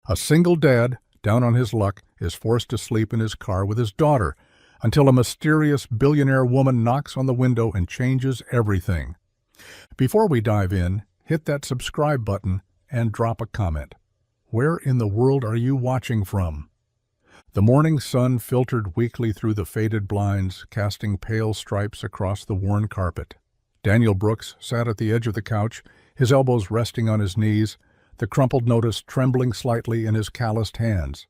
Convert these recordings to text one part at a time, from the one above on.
A single dad, down on his luck, is forced to sleep in his car with his daughter until a mysterious billionaire woman knocks on the window and changes everything. Before we dive in, hit that subscribe button and drop a comment. Where in the world are you watching from? The morning sun filtered weakly through the faded blinds, casting pale stripes across the worn carpet. Daniel Brooks sat at the edge of the couch, his elbows resting on his knees, the crumpled notice trembling slightly in his calloused hands.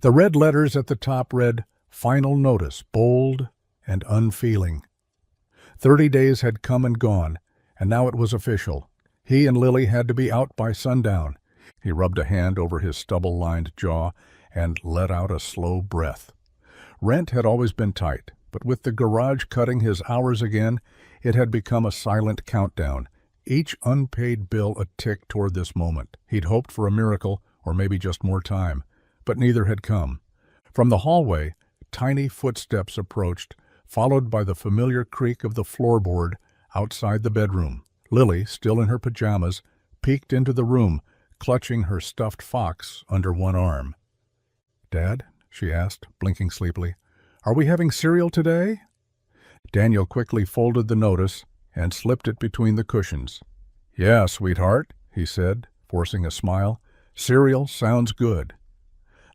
The red letters at the top read, "Final Notice," bold and unfeeling. 30 days had come and gone, and now it was official. He and Lily had to be out by sundown. He rubbed a hand over his stubble-lined jaw and let out a slow breath. Rent had always been tight, but with the garage cutting his hours again, it had become a silent countdown, each unpaid bill a tick toward this moment. He'd hoped for a miracle, or maybe just more time, but neither had come. From the hallway, tiny footsteps approached, followed by the familiar creak of the floorboard outside the bedroom. Lily, still in her pajamas, peeked into the room, clutching her stuffed fox under one arm. "Dad?" she asked, blinking sleepily. "Are we having cereal today?" Daniel quickly folded the notice and slipped it between the cushions. "Yeah, sweetheart," he said, forcing a smile. "Cereal sounds good."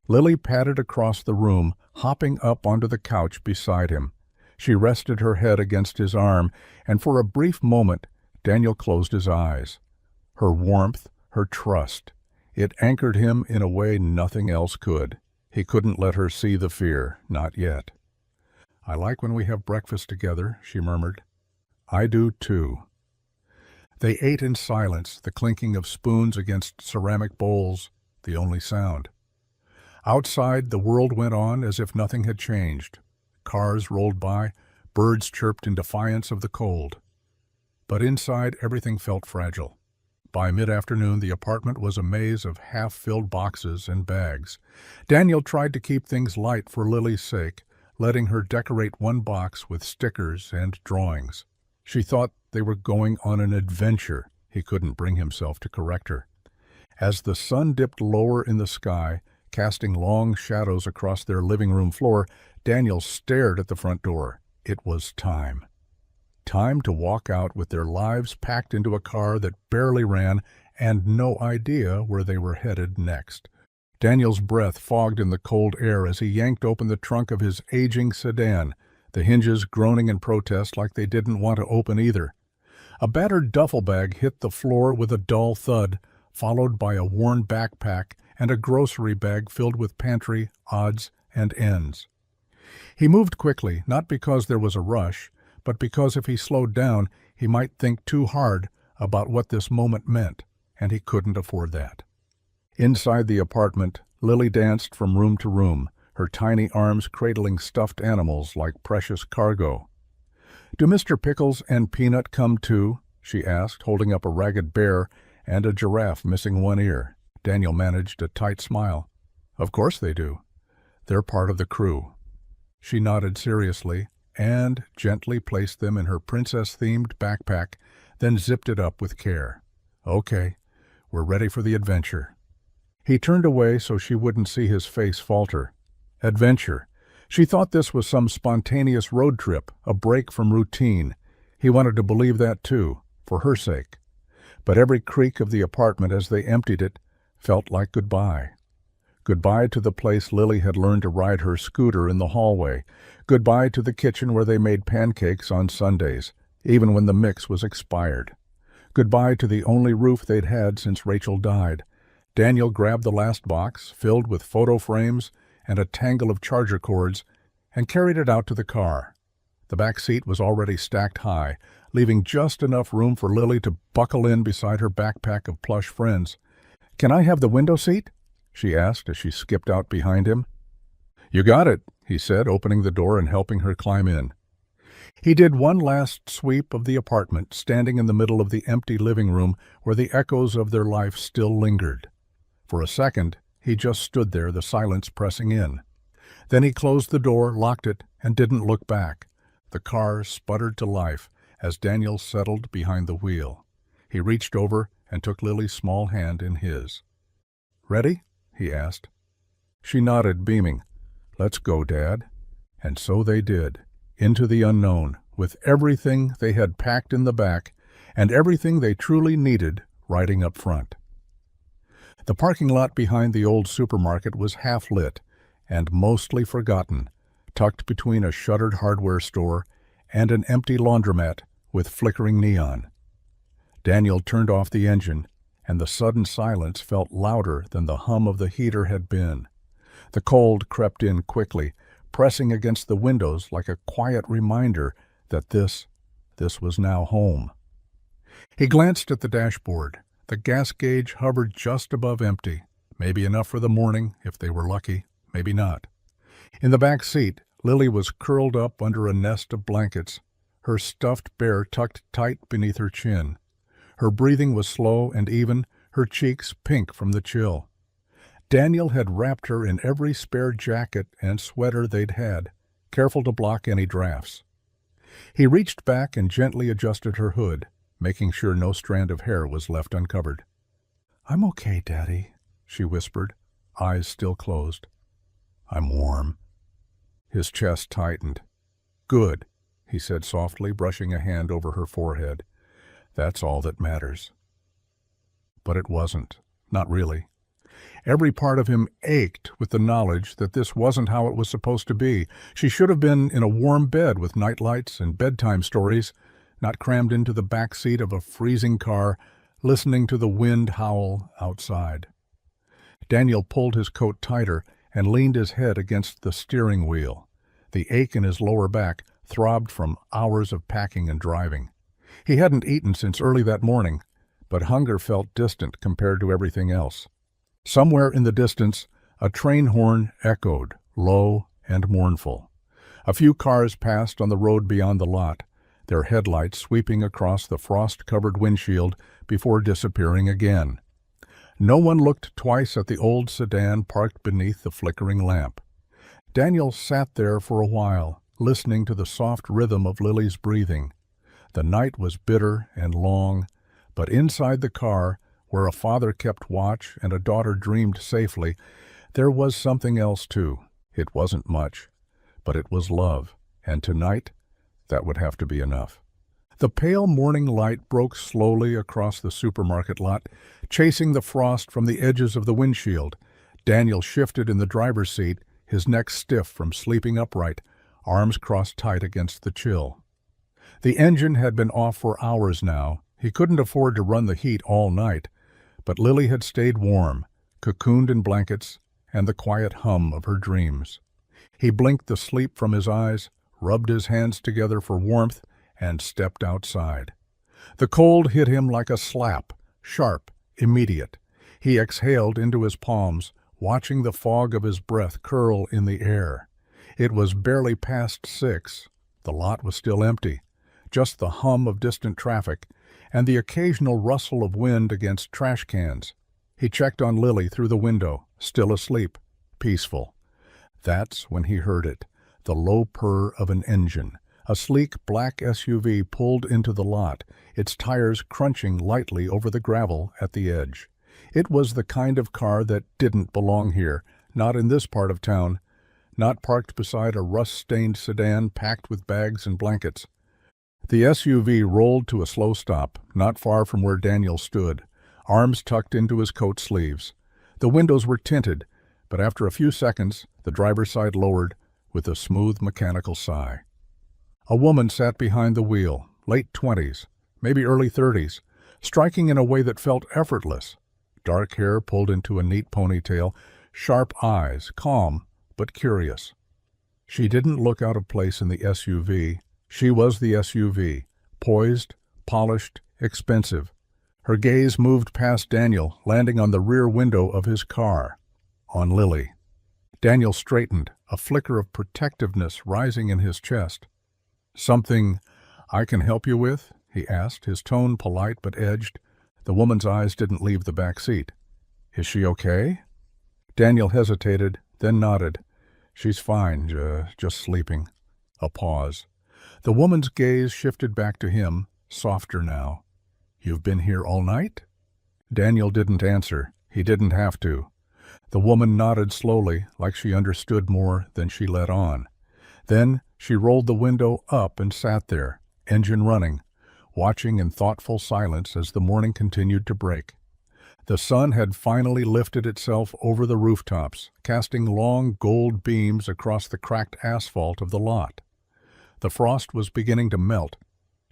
Lily padded across the room, hopping up onto the couch beside him. She rested her head against his arm, and for a brief moment Daniel closed his eyes. Her warmth, her trust, it anchored him in a way nothing else could. He couldn't let her see the fear, not yet. "I like when we have breakfast together," she murmured. "I do, too." They ate in silence, the clinking of spoons against ceramic bowls, the only sound. Outside, the world went on as if nothing had changed. Cars rolled by, birds chirped in defiance of the cold. But inside, everything felt fragile. By mid-afternoon, the apartment was a maze of half-filled boxes and bags. Daniel tried to keep things light for Lily's sake, letting her decorate one box with stickers and drawings. She thought they were going on an adventure. He couldn't bring himself to correct her. As the sun dipped lower in the sky, casting long shadows across their living room floor, Daniel stared at the front door. It was time. Time to walk out with their lives packed into a car that barely ran and no idea where they were headed next. Daniel's breath fogged in the cold air as he yanked open the trunk of his aging sedan, the hinges groaning in protest like they didn't want to open either. A battered duffel bag hit the floor with a dull thud, followed by a worn backpack and a grocery bag filled with pantry odds and ends. He moved quickly, not because there was a rush, but because if he slowed down, he might think too hard about what this moment meant, and he couldn't afford that. Inside the apartment, Lily danced from room to room, her tiny arms cradling stuffed animals like precious cargo. "Do Mr. Pickles and Peanut come too?" she asked, holding up a ragged bear and a giraffe missing one ear. Daniel managed a tight smile. "Of course they do. They're part of the crew." She nodded seriously and gently placed them in her princess-themed backpack, then zipped it up with care. "Okay, we're ready for the adventure." He turned away so she wouldn't see his face falter. Adventure. She thought this was some spontaneous road trip, a break from routine. He wanted to believe that too, for her sake. But every creak of the apartment as they emptied it felt like goodbye. Goodbye to the place Lily had learned to ride her scooter in the hallway. Goodbye to the kitchen where they made pancakes on Sundays, even when the mix was expired. Goodbye to the only roof they'd had since Rachel died. Daniel grabbed the last box, filled with photo frames and a tangle of charger cords, and carried it out to the car. The back seat was already stacked high, leaving just enough room for Lily to buckle in beside her backpack of plush friends. "Can I have the window seat?" she asked as she skipped out behind him. "You got it," he said, opening the door and helping her climb in. He did one last sweep of the apartment, standing in the middle of the empty living room where the echoes of their life still lingered. For a second, he just stood there, the silence pressing in. Then he closed the door, locked it, and didn't look back. The car sputtered to life as Daniel settled behind the wheel. He reached over and took Lily's small hand in his. "Ready?" he asked. She nodded, beaming. "Let's go, Dad." And so they did, into the unknown, with everything they had packed in the back and everything they truly needed riding up front. The parking lot behind the old supermarket was half-lit and mostly forgotten, tucked between a shuttered hardware store and an empty laundromat with flickering neon. Daniel turned off the engine, and the sudden silence felt louder than the hum of the heater had been. The cold crept in quickly, pressing against the windows like a quiet reminder that this was now home. He glanced at the dashboard. The gas gauge hovered just above empty, maybe enough for the morning if they were lucky, maybe not. In the back seat, Lily was curled up under a nest of blankets, her stuffed bear tucked tight beneath her chin. Her breathing was slow and even, her cheeks pink from the chill. Daniel had wrapped her in every spare jacket and sweater they'd had, careful to block any drafts. He reached back and gently adjusted her hood, making sure no strand of hair was left uncovered. "I'm okay, Daddy," she whispered, eyes still closed. "I'm warm." His chest tightened. "Good," he said softly, brushing a hand over her forehead. "That's all that matters." But it wasn't. Not really. Every part of him ached with the knowledge that this wasn't how it was supposed to be. She should have been in a warm bed with nightlights and bedtime stories, not crammed into the back seat of a freezing car, listening to the wind howl outside. Daniel pulled his coat tighter and leaned his head against the steering wheel. The ache in his lower back throbbed from hours of packing and driving. He hadn't eaten since early that morning, but hunger felt distant compared to everything else. Somewhere in the distance, a train horn echoed, low and mournful. A few cars passed on the road beyond the lot, their headlights sweeping across the frost-covered windshield before disappearing again. No one looked twice at the old sedan parked beneath the flickering lamp. Daniel sat there for a while, listening to the soft rhythm of Lily's breathing. The night was bitter and long, but inside the car, where a father kept watch and a daughter dreamed safely, there was something else too. It wasn't much, but it was love, and tonight, that would have to be enough. The pale morning light broke slowly across the supermarket lot, chasing the frost from the edges of the windshield. Daniel shifted in the driver's seat, his neck stiff from sleeping upright, arms crossed tight against the chill. The engine had been off for hours now. He couldn't afford to run the heat all night, but Lily had stayed warm, cocooned in blankets and the quiet hum of her dreams. He blinked the sleep from his eyes, rubbed his hands together for warmth, and stepped outside. The cold hit him like a slap, sharp, immediate. He exhaled into his palms, watching the fog of his breath curl in the air. It was barely past 6. The lot was still empty, just the hum of distant traffic and the occasional rustle of wind against trash cans. He checked on Lily through the window, still asleep, peaceful. That's when he heard it, the low purr of an engine. A sleek black SUV pulled into the lot, its tires crunching lightly over the gravel at the edge. It was the kind of car that didn't belong here, not in this part of town, not parked beside a rust-stained sedan packed with bags and blankets. The SUV rolled to a slow stop, not far from where Daniel stood, arms tucked into his coat sleeves. The windows were tinted, but after a few seconds, the driver's side lowered with a smooth mechanical sigh. A woman sat behind the wheel, late 20s, maybe early 30s, striking in a way that felt effortless. Dark hair pulled into a neat ponytail, sharp eyes, calm but curious. She didn't look out of place in the SUV. She was the SUV, poised, polished, expensive. Her gaze moved past Daniel, landing on the rear window of his car, on Lily. Daniel straightened, a flicker of protectiveness rising in his chest. "Something I can help you with?" he asked, his tone polite but edged. The woman's eyes didn't leave the back seat. "Is she okay?" Daniel hesitated, then nodded. "She's fine, just sleeping." A pause. The woman's gaze shifted back to him, softer now. "You've been here all night?" Daniel didn't answer. He didn't have to. The woman nodded slowly, like she understood more than she let on. Then she rolled the window up and sat there, engine running, watching in thoughtful silence as the morning continued to break. The sun had finally lifted itself over the rooftops, casting long gold beams across the cracked asphalt of the lot. The frost was beginning to melt,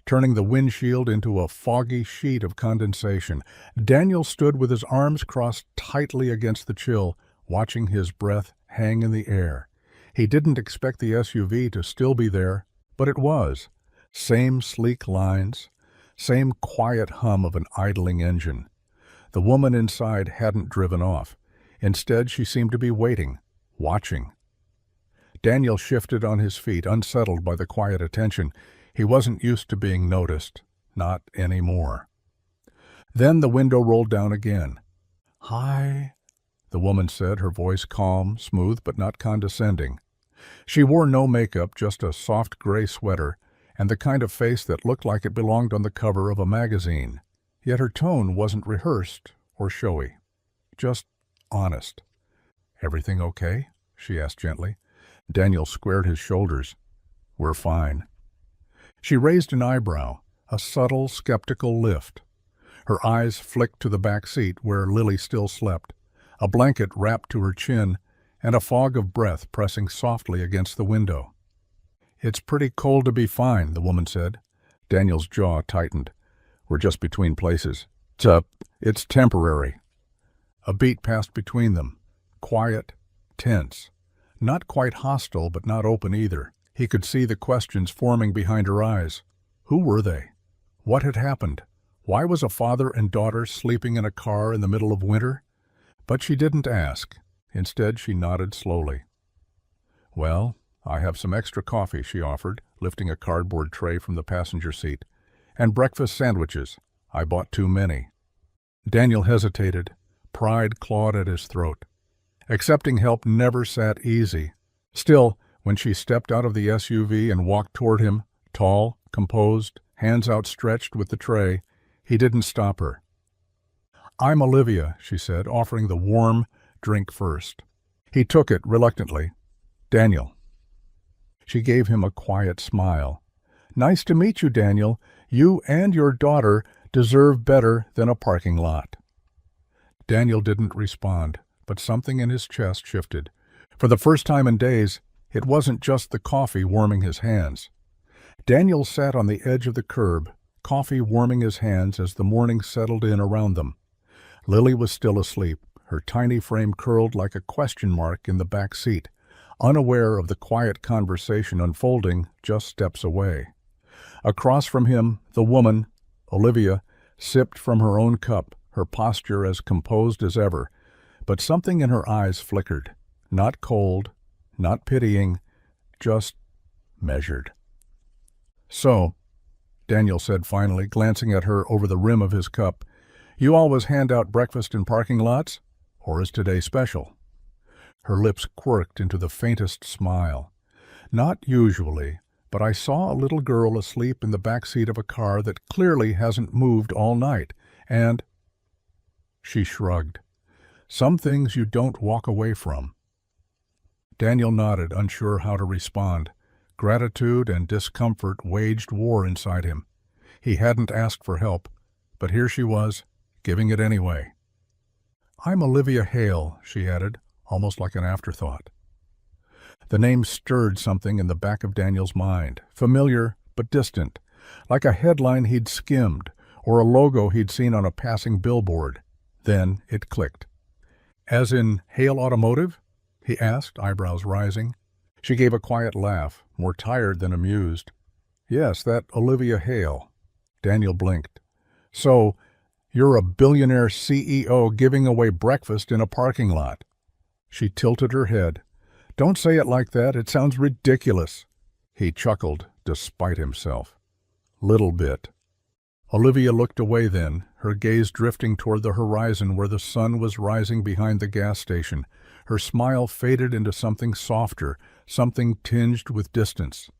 turning the windshield into a foggy sheet of condensation. Daniel stood with his arms crossed tightly against the chill, watching his breath hang in the air. He didn't expect the SUV to still be there, but it was. Same sleek lines, same quiet hum of an idling engine. The woman inside hadn't driven off. Instead, she seemed to be waiting, watching. Daniel shifted on his feet, unsettled by the quiet attention. He wasn't used to being noticed, not anymore. Then the window rolled down again. "Hi," the woman said, her voice calm, smooth, but not condescending. She wore no makeup, just a soft gray sweater, and the kind of face that looked like it belonged on the cover of a magazine. Yet her tone wasn't rehearsed or showy, just honest. "Everything okay?" she asked gently. Daniel squared his shoulders. "We're fine." She raised an eyebrow, a subtle, skeptical lift. Her eyes flicked to the back seat where Lily still slept, a blanket wrapped to her chin, and a fog of breath pressing softly against the window. "It's pretty cold to be fine," the woman said. Daniel's jaw tightened. "We're just between places. It's temporary." A beat passed between them, quiet, tense. Not quite hostile, but not open either. He could see the questions forming behind her eyes. Who were they? What had happened? Why was a father and daughter sleeping in a car in the middle of winter? But she didn't ask. Instead, she nodded slowly. "Well, I have some extra coffee," she offered, lifting a cardboard tray from the passenger seat. "And breakfast sandwiches. I bought too many." Daniel hesitated. Pride clawed at his throat. Accepting help never sat easy. Still, when she stepped out of the SUV and walked toward him, tall, composed, hands outstretched with the tray, he didn't stop her. "I'm Olivia," she said, offering the warm drink first. He took it reluctantly. "Daniel." She gave him a quiet smile. "Nice to meet you, Daniel. You and your daughter deserve better than a parking lot." Daniel didn't respond, but something in his chest shifted. For the first time in days, it wasn't just the coffee warming his hands. Daniel sat on the edge of the curb, coffee warming his hands as the morning settled in around them. Lily was still asleep, her tiny frame curled like a question mark in the back seat, unaware of the quiet conversation unfolding just steps away. Across from him, the woman, Olivia, sipped from her own cup, her posture as composed as ever, but something in her eyes flickered. Not cold, not pitying, just measured. "So," Daniel said finally, glancing at her over the rim of his cup, "you always hand out breakfast in parking lots? Or is today special?" Her lips quirked into the faintest smile. "Not usually, but I saw a little girl asleep in the back seat of a car that clearly hasn't moved all night, and—" She shrugged. "Some things you don't walk away from." Daniel nodded, unsure how to respond. Gratitude and discomfort waged war inside him. He hadn't asked for help, but here she was, giving it anyway. "I'm Olivia Hale," she added, almost like an afterthought. The name stirred something in the back of Daniel's mind, familiar but distant, like a headline he'd skimmed or a logo he'd seen on a passing billboard. Then it clicked. "As in Hale Automotive?" he asked, eyebrows rising. She gave a quiet laugh, more tired than amused. "Yes, that Olivia Hale." Daniel blinked. "So, you're a billionaire CEO giving away breakfast in a parking lot." She tilted her head. "Don't say it like that. It sounds ridiculous." He chuckled, despite himself. "Little bit." Olivia looked away then, her gaze drifting toward the horizon where the sun was rising behind the gas station. Her smile faded into something softer, something tinged with distance.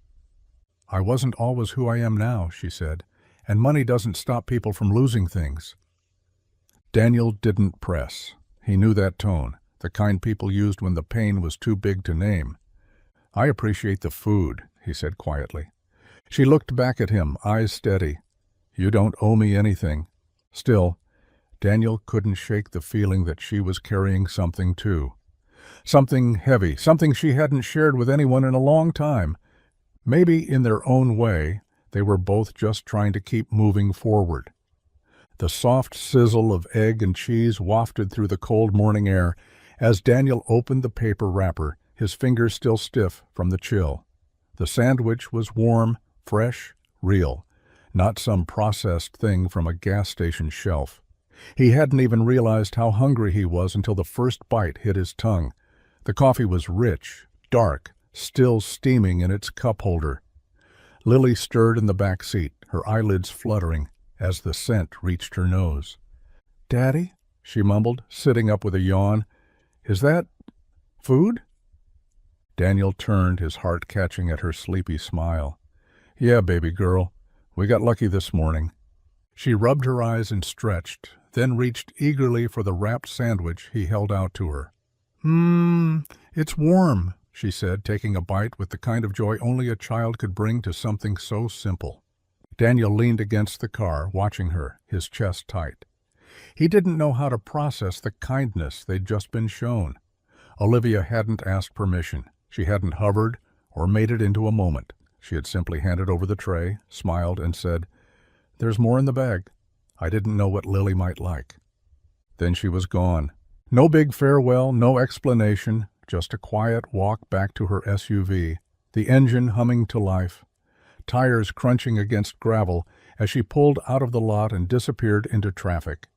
"I wasn't always who I am now," she said, "and money doesn't stop people from losing things." Daniel didn't press. He knew that tone, the kind people used when the pain was too big to name. "I appreciate the food," he said quietly. She looked back at him, eyes steady. "You don't owe me anything." Still, Daniel couldn't shake the feeling that she was carrying something too. Something heavy, something she hadn't shared with anyone in a long time. Maybe in their own way, they were both just trying to keep moving forward. The soft sizzle of egg and cheese wafted through the cold morning air as Daniel opened the paper wrapper, his fingers still stiff from the chill. The sandwich was warm, fresh, real, not some processed thing from a gas station shelf. He hadn't even realized how hungry he was until the first bite hit his tongue. The coffee was rich, dark, still steaming in its cup holder. Lily stirred in the back seat, her eyelids fluttering as the scent reached her nose. "Daddy," she mumbled, sitting up with a yawn. "Is that food?" Daniel turned, his heart catching at her sleepy smile. "Yeah, baby girl. We got lucky this morning." She rubbed her eyes and stretched, then reached eagerly for the wrapped sandwich he held out to her. It's warm," she said, taking a bite with the kind of joy only a child could bring to something so simple. Daniel leaned against the car, watching her, his chest tight. He didn't know how to process the kindness they'd just been shown. Olivia hadn't asked permission. She hadn't hovered or made it into a moment. She had simply handed over the tray, smiled, and said, "There's more in the bag. I didn't know what Lily might like." Then she was gone. No big farewell, no explanation, just a quiet walk back to her SUV, the engine humming to life, tires crunching against gravel as she pulled out of the lot and disappeared into traffic.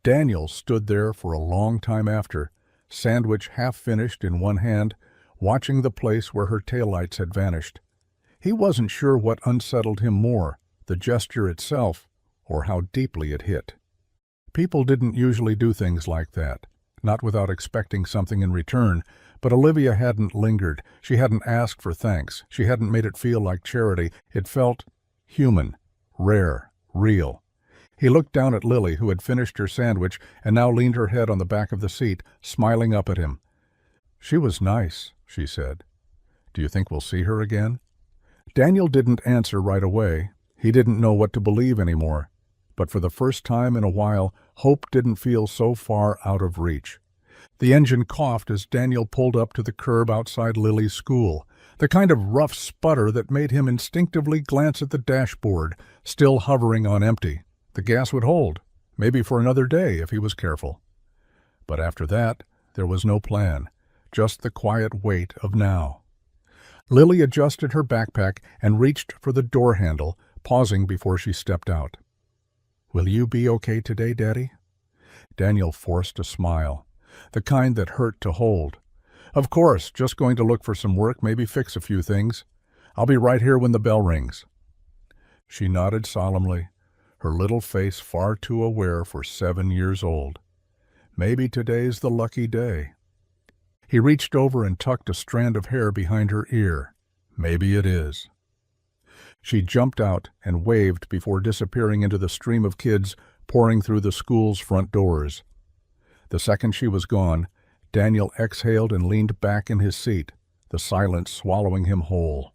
Daniel stood there for a long time after, sandwich half finished in one hand, watching the place where her taillights had vanished. He wasn't sure what unsettled him more, the gesture itself, or how deeply it hit. People didn't usually do things like that, not without expecting something in return, but Olivia hadn't lingered. She hadn't asked for thanks. She hadn't made it feel like charity. It felt human, rare, real. He looked down at Lily, who had finished her sandwich and now leaned her head on the back of the seat, smiling up at him. "She was nice," she said. "Do you think we'll see her again?" Daniel didn't answer right away. He didn't know what to believe anymore. But for the first time in a while, hope didn't feel so far out of reach. The engine coughed as Daniel pulled up to the curb outside Lily's school, the kind of rough sputter that made him instinctively glance at the dashboard, still hovering on empty. The gas would hold, maybe for another day if he was careful. But after that, there was no plan, just the quiet weight of now. Lily adjusted her backpack and reached for the door handle, pausing before she stepped out. "Will you be okay today, Daddy?" Daniel forced a smile, the kind that hurt to hold. "Of course, just going to look for some work, maybe fix a few things. I'll be right here when the bell rings." She nodded solemnly, her little face far too aware for 7 years old. Maybe today's the lucky day. He reached over and tucked a strand of hair behind her ear. Maybe it is. She jumped out and waved before disappearing into the stream of kids pouring through the school's front doors. The second she was gone, Daniel exhaled and leaned back in his seat, the silence swallowing him whole.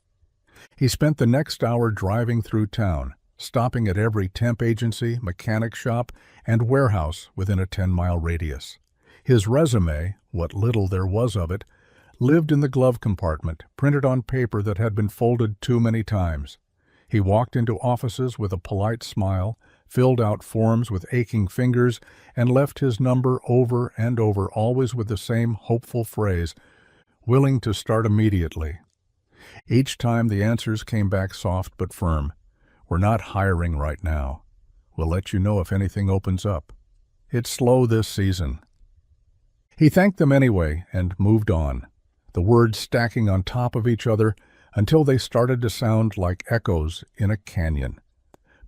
He spent the next hour driving through town, stopping at every temp agency, mechanic shop, and warehouse within a 10-mile radius. His resume, what little there was of it, lived in the glove compartment, printed on paper that had been folded too many times. He walked into offices with a polite smile, filled out forms with aching fingers, and left his number over and over, always with the same hopeful phrase, "Willing to start immediately." Each time the answers came back soft but firm. "We're not hiring right now. We'll let you know if anything opens up. It's slow this season." He thanked them anyway and moved on, the words stacking on top of each other until they started to sound like echoes in a canyon.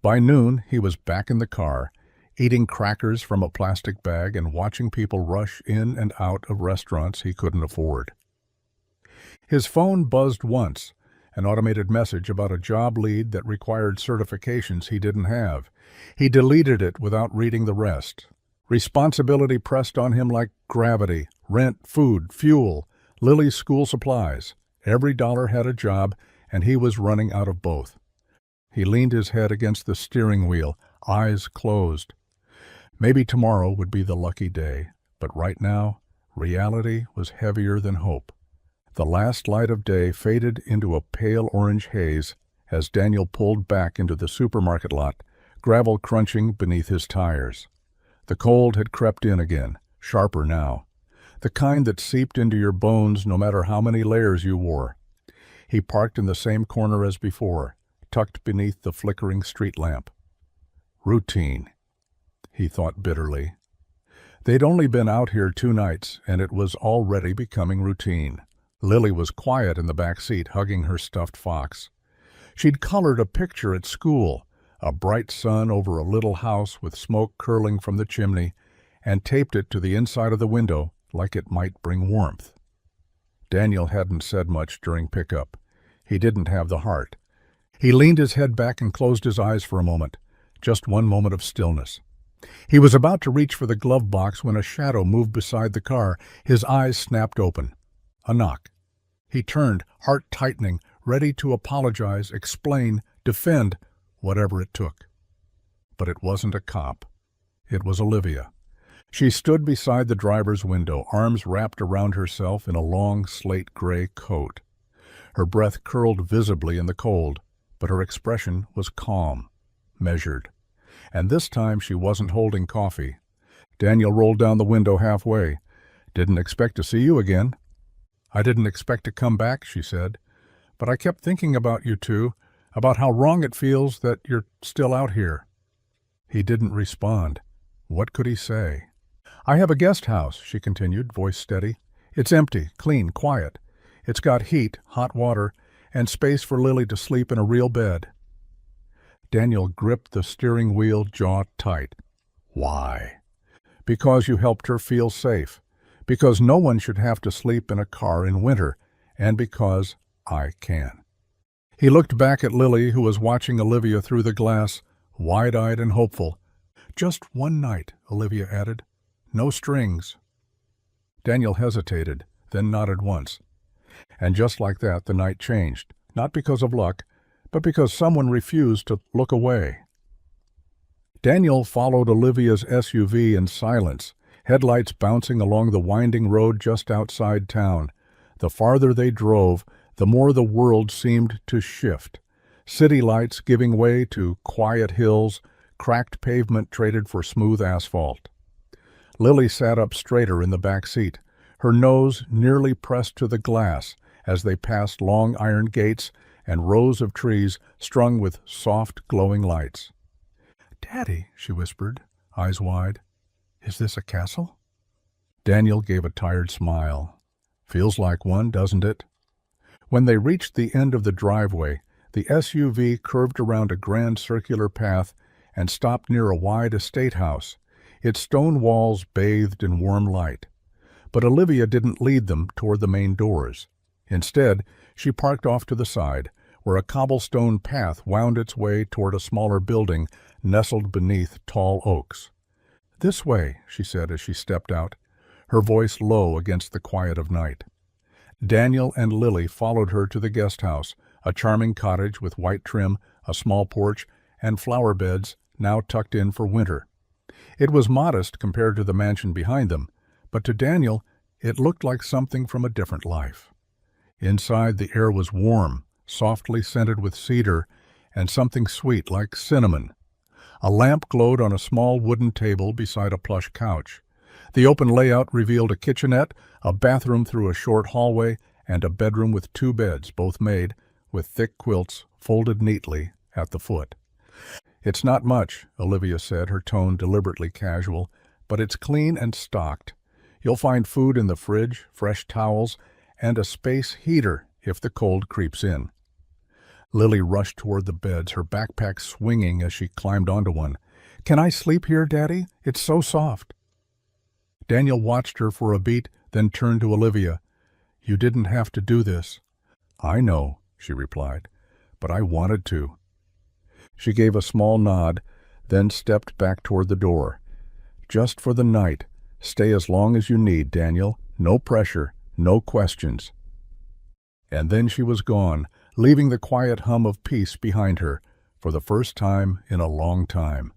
By noon, he was back in the car, eating crackers from a plastic bag and watching people rush in and out of restaurants he couldn't afford. His phone buzzed once, an automated message about a job lead that required certifications he didn't have. He deleted it without reading the rest. Responsibility pressed on him like gravity: rent, food, fuel, Lily's school supplies. Every dollar had a job, and he was running out of both. He leaned his head against the steering wheel, eyes closed. Maybe tomorrow would be the lucky day, but right now, reality was heavier than hope. The last light of day faded into a pale orange haze as Daniel pulled back into the supermarket lot, gravel crunching beneath his tires. The cold had crept in again, sharper now, the kind that seeped into your bones no matter how many layers you wore. He parked in the same corner as before, tucked beneath the flickering street lamp. Routine, he thought bitterly. They'd only been out here 2 nights, and it was already becoming routine. Lily was quiet in the back seat, hugging her stuffed fox. She'd colored a picture at school, a bright sun over a little house with smoke curling from the chimney, and taped it to the inside of the window like it might bring warmth. Daniel hadn't said much during pickup. He didn't have the heart. He leaned his head back and closed his eyes for a moment, just one moment of stillness. He was about to reach for the glove box when a shadow moved beside the car. His eyes snapped open. A knock. He turned, heart tightening, ready to apologize, explain, defend, whatever it took. But it wasn't a cop. It was Olivia. She stood beside the driver's window, arms wrapped around herself in a long slate-gray coat. Her breath curled visibly in the cold, but her expression was calm, measured. And this time she wasn't holding coffee. Daniel rolled down the window halfway. "Didn't expect to see you again." "I didn't expect to come back," she said. "But I kept thinking about you two, about how wrong it feels that you're still out here." He didn't respond. What could he say? "I have a guest house," she continued, voice steady. "It's empty, clean, quiet. It's got heat, hot water, and space for Lily to sleep in a real bed." Daniel gripped the steering wheel, jaw tight. "Why?" "Because you helped her feel safe. Because no one should have to sleep in a car in winter. And because I can." He looked back at Lily, who was watching Olivia through the glass, wide-eyed and hopeful. "Just one night," Olivia added. "No strings." Daniel hesitated, then nodded once. And just like that, the night changed, not because of luck, but because someone refused to look away. Daniel followed Olivia's SUV in silence, headlights bouncing along the winding road just outside town. The farther they drove, the more the world seemed to shift. City lights giving way to quiet hills, cracked pavement traded for smooth asphalt. Lily sat up straighter in the back seat, her nose nearly pressed to the glass as they passed long iron gates and rows of trees strung with soft, glowing lights. "Daddy," she whispered, eyes wide, "is this a castle?" Daniel gave a tired smile. "Feels like one, doesn't it?" When they reached the end of the driveway, the SUV curved around a grand circular path and stopped near a wide estate house, its stone walls bathed in warm light. But Olivia didn't lead them toward the main doors. Instead, she parked off to the side, where a cobblestone path wound its way toward a smaller building nestled beneath tall oaks. "This way," she said as she stepped out, her voice low against the quiet of night. Daniel and Lily followed her to the guest house, a charming cottage with white trim, a small porch, and flower beds now tucked in for winter. It was modest compared to the mansion behind them, but to Daniel it looked like something from a different life. Inside, the air was warm, softly scented with cedar, and something sweet like cinnamon. A lamp glowed on a small wooden table beside a plush couch. The open layout revealed a kitchenette, a bathroom through a short hallway, and a bedroom with 2 beds, both made, with thick quilts folded neatly at the foot. "It's not much," Olivia said, her tone deliberately casual, "but it's clean and stocked. You'll find food in the fridge, fresh towels, and a space heater if the cold creeps in." Lily rushed toward the beds, her backpack swinging as she climbed onto one. "Can I sleep here, Daddy? It's so soft." Daniel watched her for a beat, then turned to Olivia. "You didn't have to do this." "I know," she replied, "but I wanted to." She gave a small nod, then stepped back toward the door. Just for the night. Stay as long as you need, Daniel. No pressure, no questions." And then she was gone, leaving the quiet hum of peace behind her, for the first time in a long time.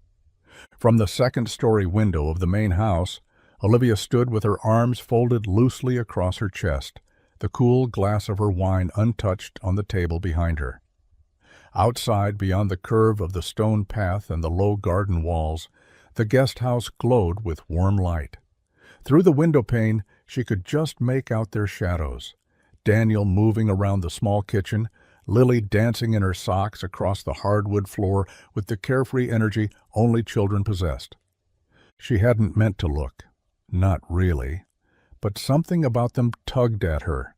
From the second-story window of the main house, Olivia stood with her arms folded loosely across her chest, the cool glass of her wine untouched on the table behind her. Outside, beyond the curve of the stone path and the low garden walls, the guest house glowed with warm light. Through the window pane, she could just make out their shadows. Daniel moving around the small kitchen, Lily dancing in her socks across the hardwood floor with the carefree energy only children possessed. She hadn't meant to look. Not really. But something about them tugged at her.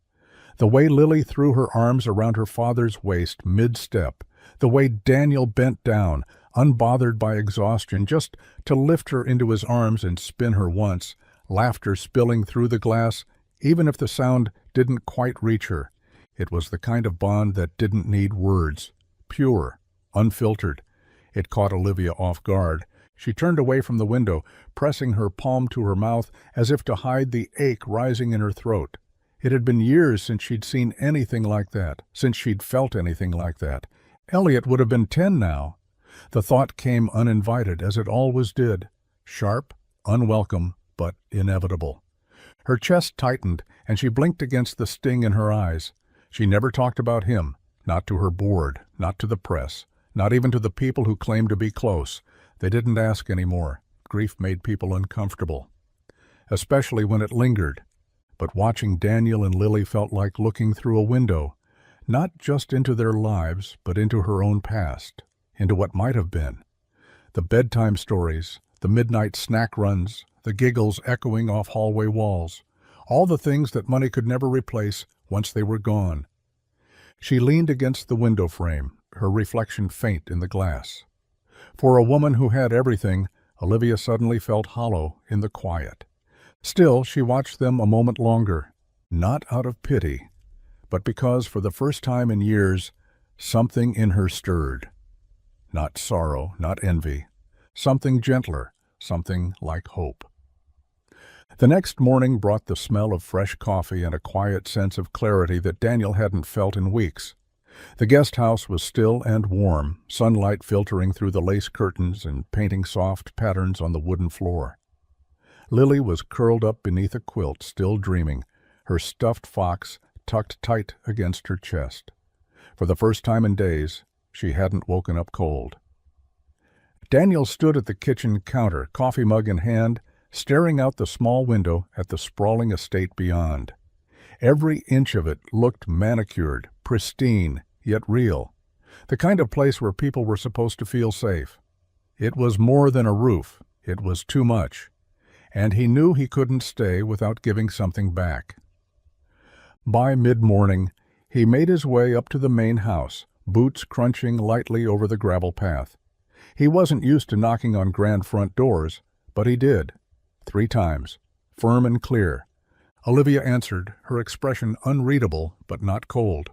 The way Lily threw her arms around her father's waist mid-step, the way Daniel bent down, unbothered by exhaustion, just to lift her into his arms and spin her once, laughter spilling through the glass, even if the sound didn't quite reach her. It was the kind of bond that didn't need words. Pure, unfiltered. It caught Olivia off guard. She turned away from the window, pressing her palm to her mouth as if to hide the ache rising in her throat. It had been years since she'd seen anything like that, since she'd felt anything like that. Elliot would have been 10 now. The thought came uninvited, as it always did. Sharp, unwelcome, but inevitable. Her chest tightened, and she blinked against the sting in her eyes. She never talked about him, not to her board, not to the press, not even to the people who claimed to be close. They didn't ask any more. Grief made people uncomfortable, especially when it lingered. But watching Daniel and Lily felt like looking through a window, not just into their lives, but into her own past, into what might have been. The bedtime stories, the midnight snack runs, the giggles echoing off hallway walls, all the things that money could never replace once they were gone. She leaned against the window frame, her reflection faint in the glass. For a woman who had everything, Olivia suddenly felt hollow in the quiet. Still, she watched them a moment longer, not out of pity, but because for the first time in years, something in her stirred. Not sorrow, not envy. Something gentler, something like hope. The next morning brought the smell of fresh coffee and a quiet sense of clarity that Daniel hadn't felt in weeks. The guest house was still and warm, sunlight filtering through the lace curtains and painting soft patterns on the wooden floor. Lily was curled up beneath a quilt, still dreaming, her stuffed fox tucked tight against her chest. For the first time in days, she hadn't woken up cold. Daniel stood at the kitchen counter, coffee mug in hand, staring out the small window at the sprawling estate beyond. Every inch of it looked manicured, pristine, yet real. The kind of place where people were supposed to feel safe. It was more than a roof. It was too much. And he knew he couldn't stay without giving something back. By mid-morning, he made his way up to the main house, boots crunching lightly over the gravel path. He wasn't used to knocking on grand front doors, but he did. 3 times, firm and clear. Olivia answered, her expression unreadable but not cold.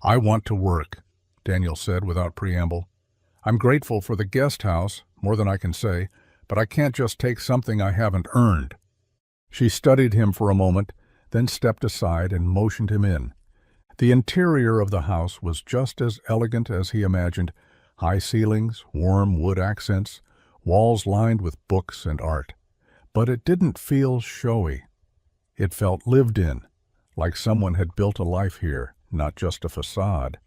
"I want to work," Daniel said without preamble. "I'm grateful for the guest house, more than I can say, but I can't just take something I haven't earned." She studied him for a moment, then stepped aside and motioned him in. The interior of the house was just as elegant as he imagined. High ceilings, warm wood accents, walls lined with books and art. But it didn't feel showy. It felt lived in, like someone had built a life here, not just a facade.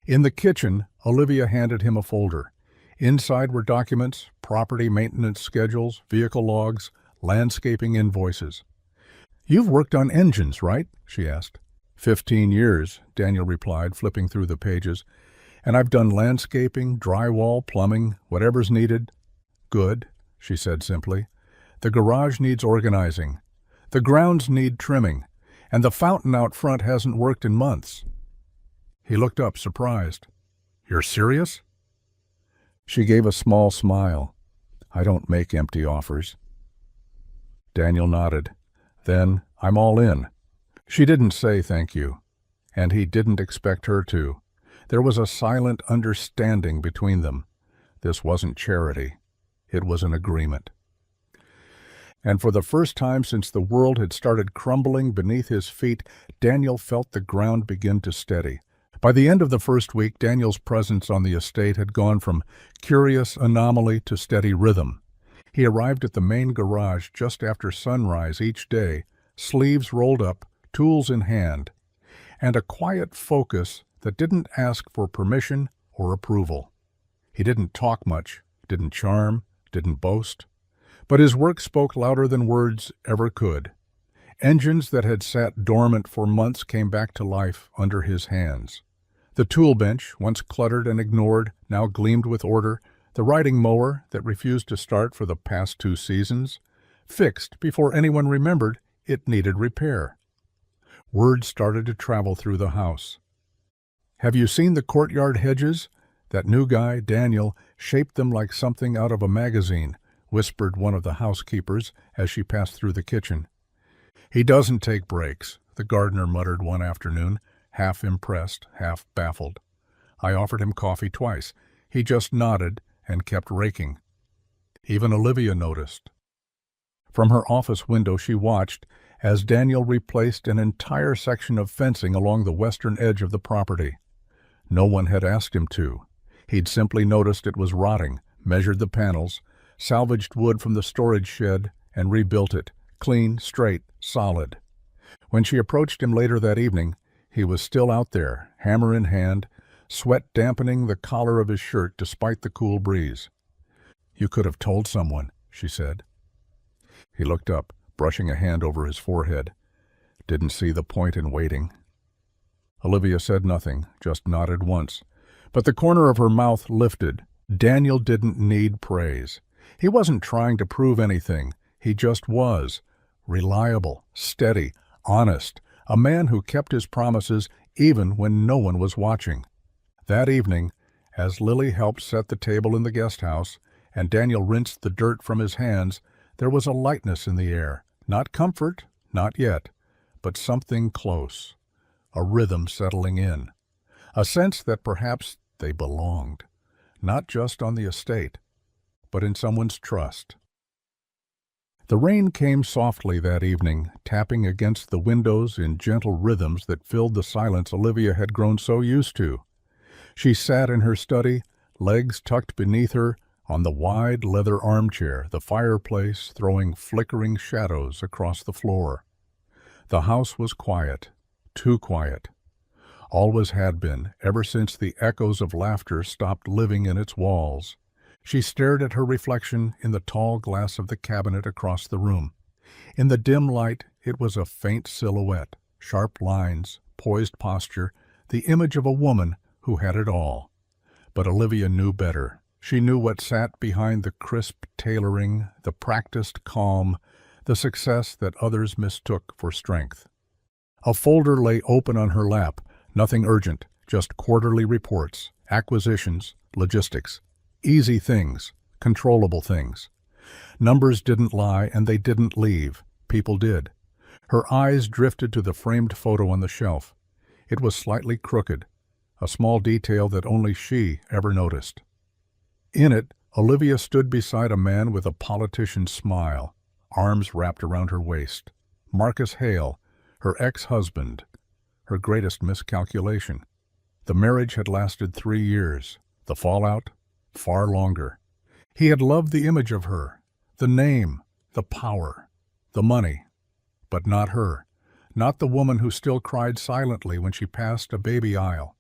In the kitchen, Olivia handed him a folder. Inside were documents, property maintenance schedules, vehicle logs, landscaping invoices. "You've worked on engines, right?" she asked. 15 years, Daniel replied, flipping through the pages. "And I've done landscaping, drywall, plumbing, whatever's needed." "Good," she said simply. "The garage needs organizing. The grounds need trimming. And the fountain out front hasn't worked in months." He looked up, surprised. "You're serious?" She gave a small smile. "I don't make empty offers." Daniel nodded. "Then I'm all in." She didn't say thank you, and he didn't expect her to. There was a silent understanding between them. This wasn't charity. It was an agreement. And for the first time since the world had started crumbling beneath his feet, Daniel felt the ground begin to steady. By the end of the first week, Daniel's presence on the estate had gone from curious anomaly to steady rhythm. He arrived at the main garage just after sunrise each day, sleeves rolled up, tools in hand, and a quiet focus that didn't ask for permission or approval. He didn't talk much, didn't charm, didn't boast. But his work spoke louder than words ever could. Engines that had sat dormant for months came back to life under his hands. The tool bench, once cluttered and ignored, now gleamed with order. The riding mower that refused to start for the past 2 seasons, fixed before anyone remembered it needed repair. Word started to travel through the house. "Have you seen the courtyard hedges? That new guy, Daniel, shaped them like something out of a magazine," whispered one of the housekeepers as she passed through the kitchen. "He doesn't take breaks," the gardener muttered one afternoon, half impressed, half baffled. I offered him coffee twice. He just nodded and kept raking. Even Olivia noticed. From her office window she watched as Daniel replaced an entire section of fencing along the western edge of the property. No one had asked him to. He'd simply noticed it was rotting, measured the panels, salvaged wood from the storage shed, and rebuilt it, clean, straight, solid. When she approached him later that evening, he was still out there, hammer in hand, sweat dampening the collar of his shirt despite the cool breeze. "You could have told someone," she said. He looked up, brushing a hand over his forehead. "Didn't see the point in waiting." Olivia said nothing, just nodded once. But the corner of her mouth lifted. Daniel didn't need praise. He wasn't trying to prove anything. He just was. Reliable, steady, honest, a man who kept his promises even when no one was watching. That evening, as Lily helped set the table in the guest house, and Daniel rinsed the dirt from his hands, there was a lightness in the air. Not comfort, not yet, but something close. A rhythm settling in. A sense that perhaps they belonged, not just on the estate, but in someone's trust. The rain came softly that evening, tapping against the windows in gentle rhythms that filled the silence Olivia had grown so used to. She sat in her study, legs tucked beneath her, on the wide leather armchair, the fireplace throwing flickering shadows across the floor. The house was quiet, too quiet. Always had been, ever since the echoes of laughter stopped living in its walls. She stared at her reflection in the tall glass of the cabinet across the room. In the dim light, it was a faint silhouette, sharp lines, poised posture, the image of a woman who had it all. But Olivia knew better. She knew what sat behind the crisp tailoring, the practiced calm, the success that others mistook for strength. A folder lay open on her lap, nothing urgent, just quarterly reports, acquisitions, logistics. Easy things, controllable things. Numbers didn't lie and they didn't leave. People did. Her eyes drifted to the framed photo on the shelf. It was slightly crooked, a small detail that only she ever noticed. In it, Olivia stood beside a man with a politician's smile, arms wrapped around her waist. Marcus Hale, her ex-husband, her greatest miscalculation. The marriage had lasted 3 years. The fallout, far longer. He had loved the image of her, the name, the power, the money, but not her. Not the woman who still cried silently when she passed a baby aisle.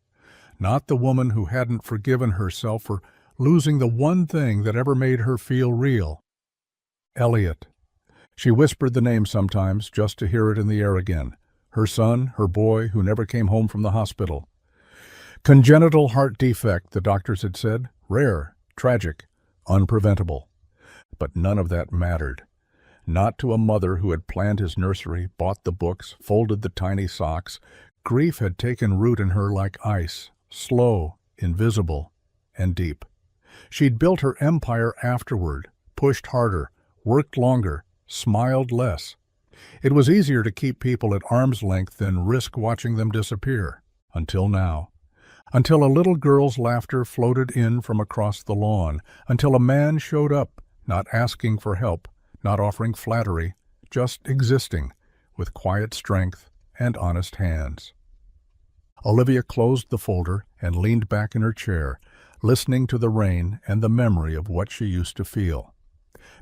Not the woman who hadn't forgiven herself for losing the one thing that ever made her feel real. Elliot. She whispered the name sometimes just to hear it in the air again. Her son, her boy, who never came home from the hospital. Congenital heart defect, the doctors had said. Rare, tragic, unpreventable. But none of that mattered. Not to a mother who had planned his nursery, bought the books, folded the tiny socks. Grief had taken root in her like ice, slow, invisible, and deep. She'd built her empire afterward, pushed harder, worked longer, smiled less. It was easier to keep people at arm's length than risk watching them disappear. Until now. Until a little girl's laughter floated in from across the lawn. Until a man showed up, not asking for help, not offering flattery, just existing, with quiet strength and honest hands. Olivia closed the folder and leaned back in her chair, listening to the rain and the memory of what she used to feel.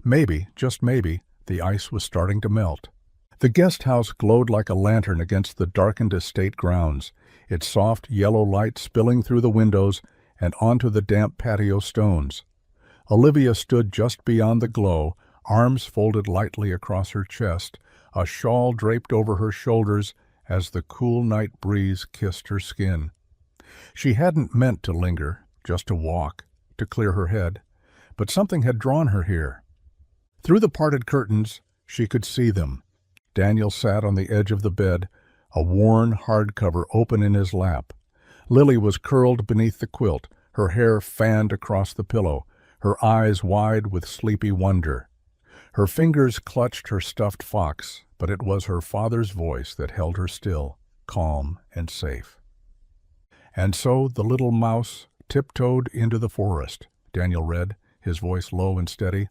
Maybe, just maybe, the ice was starting to melt. The guest house glowed like a lantern against the darkened estate grounds, its soft yellow light spilling through the windows and onto the damp patio stones. Olivia stood just beyond the glow, arms folded lightly across her chest, a shawl draped over her shoulders as the cool night breeze kissed her skin. She hadn't meant to linger, just to walk, to clear her head, but something had drawn her here. Through the parted curtains, she could see them. Daniel sat on the edge of the bed, a worn hardcover open in his lap. Lily was curled beneath the quilt, her hair fanned across the pillow, her eyes wide with sleepy wonder. Her fingers clutched her stuffed fox, but it was her father's voice that held her still, calm and safe. "And so the little mouse tiptoed into the forest," Daniel read, his voice low and steady,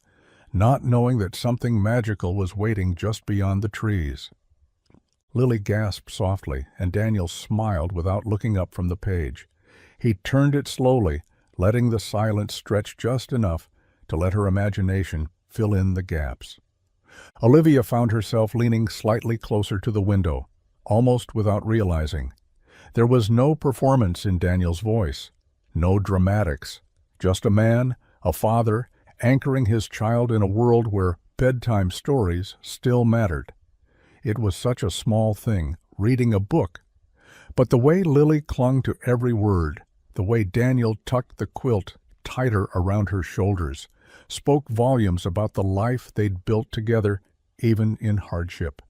not knowing that something magical was waiting just beyond the trees. Lily gasped softly, and Daniel smiled without looking up from the page. He turned it slowly, letting the silence stretch just enough to let her imagination fill in the gaps. Olivia found herself leaning slightly closer to the window, almost without realizing. There was no performance in Daniel's voice, no dramatics, just a man, a father, anchoring his child in a world where bedtime stories still mattered. It was such a small thing, reading a book. But the way Lily clung to every word, the way Daniel tucked the quilt tighter around her shoulders, spoke volumes about the life they'd built together, even in hardship.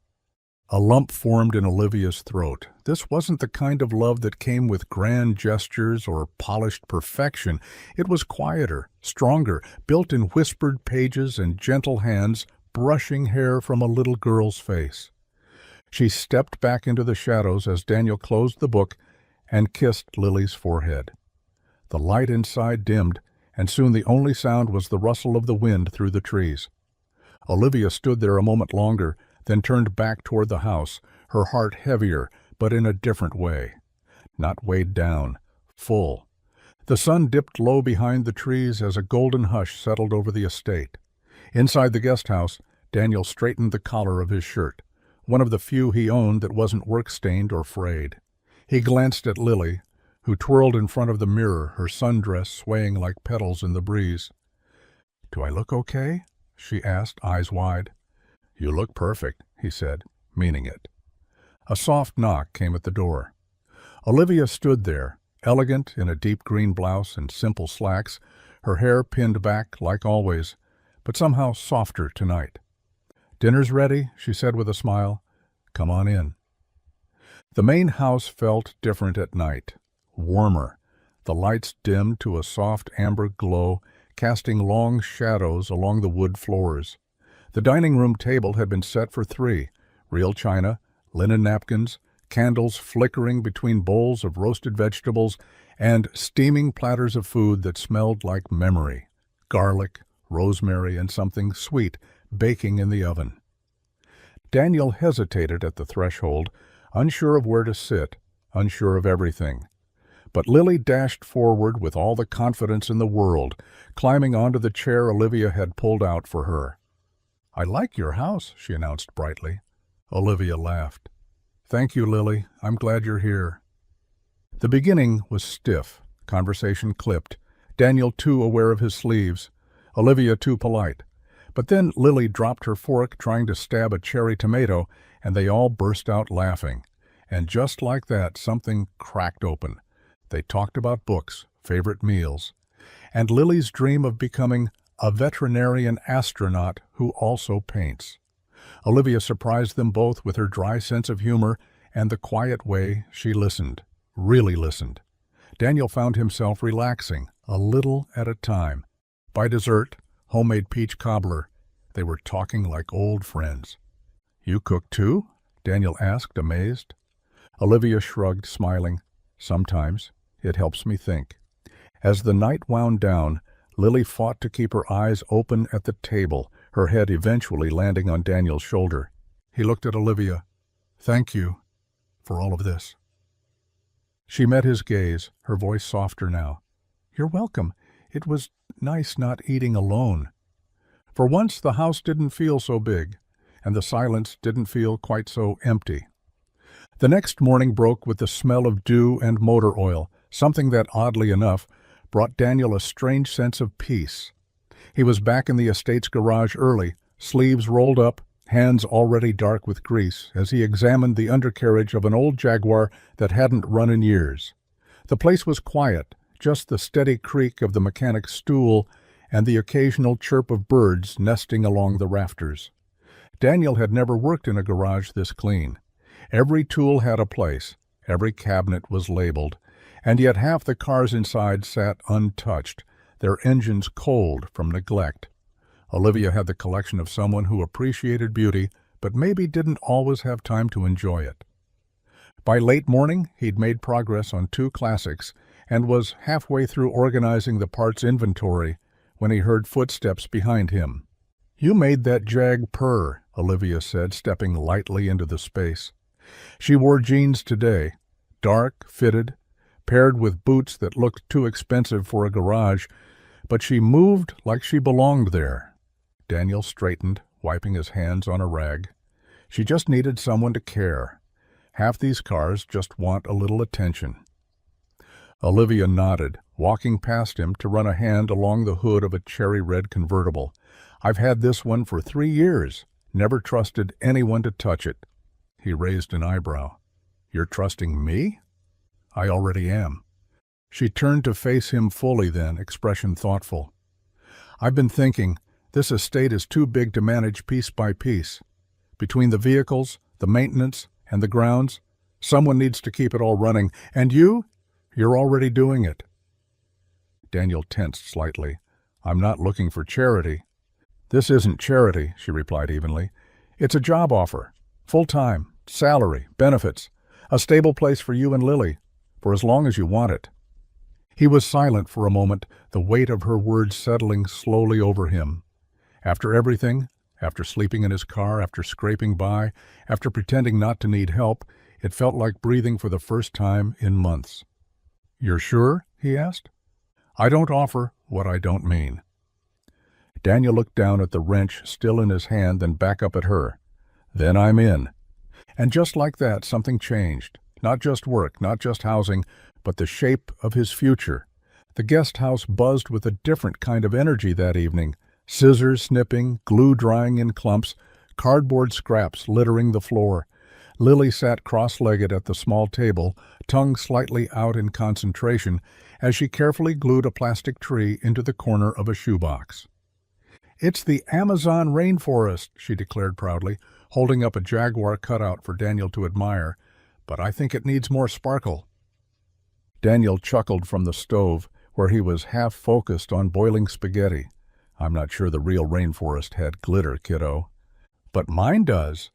A lump formed in Olivia's throat. This wasn't the kind of love that came with grand gestures or polished perfection. It was quieter, stronger, built in whispered pages and gentle hands brushing hair from a little girl's face. She stepped back into the shadows as Daniel closed the book and kissed Lily's forehead. The light inside dimmed, and soon the only sound was the rustle of the wind through the trees. Olivia stood there a moment longer, then turned back toward the house, her heart heavier, but in a different way. Not weighed down, full. The sun dipped low behind the trees as a golden hush settled over the estate. Inside the guest house, Daniel straightened the collar of his shirt, one of the few he owned that wasn't work-stained or frayed. He glanced at Lily, who twirled in front of the mirror, her sundress swaying like petals in the breeze. "Do I look okay?" she asked, eyes wide. "You look perfect," he said, meaning it. A soft knock came at the door. Olivia stood there, elegant in a deep green blouse and simple slacks, her hair pinned back like always, but somehow softer tonight. "Dinner's ready," she said with a smile. "Come on in." The main house felt different at night, warmer. The lights dimmed to a soft amber glow, casting long shadows along the wood floors. The dining room table had been set for three, real china, linen napkins, candles flickering between bowls of roasted vegetables, and steaming platters of food that smelled like memory, garlic, rosemary, and something sweet baking in the oven. Daniel hesitated at the threshold, unsure of where to sit, unsure of everything. But Lily dashed forward with all the confidence in the world, climbing onto the chair Olivia had pulled out for her. "I like your house," she announced brightly. Olivia laughed. "Thank you, Lily. I'm glad you're here." The beginning was stiff, conversation clipped, Daniel too aware of his sleeves, Olivia too polite. But then Lily dropped her fork trying to stab a cherry tomato, and they all burst out laughing. And just like that, something cracked open. They talked about books, favorite meals, and Lily's dream of becoming a veterinarian astronaut who also paints. Olivia surprised them both with her dry sense of humor and the quiet way she listened, really listened. Daniel found himself relaxing, a little at a time. By dessert, homemade peach cobbler, they were talking like old friends. "You cook too?" Daniel asked, amazed. Olivia shrugged, smiling. "Sometimes. It helps me think." As the night wound down, Lily fought to keep her eyes open at the table, her head eventually landing on Daniel's shoulder. He looked at Olivia. "Thank you for all of this." She met his gaze, her voice softer now. "You're welcome. It was nice not eating alone." For once the house didn't feel so big, and the silence didn't feel quite so empty. The next morning broke with the smell of dew and motor oil, something that, oddly enough, brought Daniel a strange sense of peace. He was back in the estate's garage early, sleeves rolled up, hands already dark with grease, as he examined the undercarriage of an old Jaguar that hadn't run in years. The place was quiet, just the steady creak of the mechanic's stool and the occasional chirp of birds nesting along the rafters. Daniel had never worked in a garage this clean. Every tool had a place, every cabinet was labeled, and yet half the cars inside sat untouched, their engines cold from neglect. Olivia had the collection of someone who appreciated beauty, but maybe didn't always have time to enjoy it. By late morning, he'd made progress on 2 classics and was halfway through organizing the parts inventory when he heard footsteps behind him. "You made that Jag purr," Olivia said, stepping lightly into the space. She wore jeans today, dark, fitted, paired with boots that looked too expensive for a garage, but she moved like she belonged there. Daniel straightened, wiping his hands on a rag. She just needed someone to care. Half these cars just want a little attention. Olivia nodded, walking past him to run a hand along the hood of a cherry-red convertible. "I've had this one for 3 years. Never trusted anyone to touch it." He raised an eyebrow. "You're trusting me?" "I already am." She turned to face him fully then, expression thoughtful. "I've been thinking, this estate is too big to manage piece by piece. Between the vehicles, the maintenance, and the grounds, someone needs to keep it all running, and you're already doing it." Daniel tensed slightly. "I'm not looking for charity." "This isn't charity," she replied evenly. "It's a job offer. Full-time, salary, benefits, a stable place for you and Lily, for as long as you want it." He was silent for a moment, the weight of her words settling slowly over him. After everything, after sleeping in his car, after scraping by, after pretending not to need help, it felt like breathing for the first time in months. "You're sure?" he asked. "I don't offer what I don't mean." Daniel looked down at the wrench still in his hand, then back up at her. "Then I'm in." And just like that, something changed. Not just work, not just housing, but the shape of his future. The guest house buzzed with a different kind of energy that evening. Scissors snipping, glue drying in clumps, cardboard scraps littering the floor. Lily sat cross-legged at the small table, tongue slightly out in concentration, as she carefully glued a plastic tree into the corner of a shoebox. "It's the Amazon rainforest," she declared proudly, holding up a Jaguar cutout for Daniel to admire, "but I think it needs more sparkle." Daniel chuckled from the stove, where he was half-focused on boiling spaghetti. "I'm not sure the real rainforest had glitter, kiddo." "But mine does,"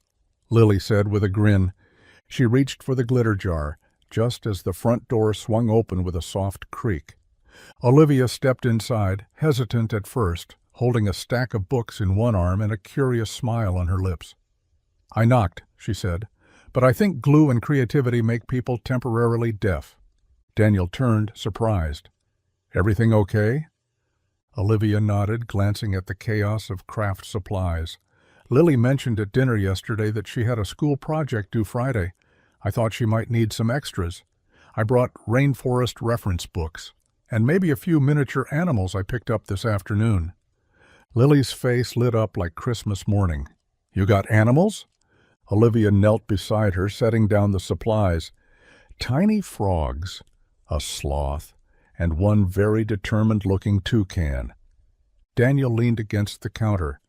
Lily said with a grin. She reached for the glitter jar, just as the front door swung open with a soft creak. Olivia stepped inside, hesitant at first, holding a stack of books in one arm and a curious smile on her lips. "I knocked," she said, "but I think glue and creativity make people temporarily deaf." Daniel turned, surprised. "Everything okay?" Olivia nodded, glancing at the chaos of craft supplies. "Lily mentioned at dinner yesterday that she had a school project due Friday. I thought she might need some extras. I brought rainforest reference books, and maybe a few miniature animals I picked up this afternoon." Lily's face lit up like Christmas morning. "You got animals?" Olivia knelt beside her, setting down the supplies. Tiny frogs, a sloth, and one very determined-looking toucan. Daniel leaned against the counter,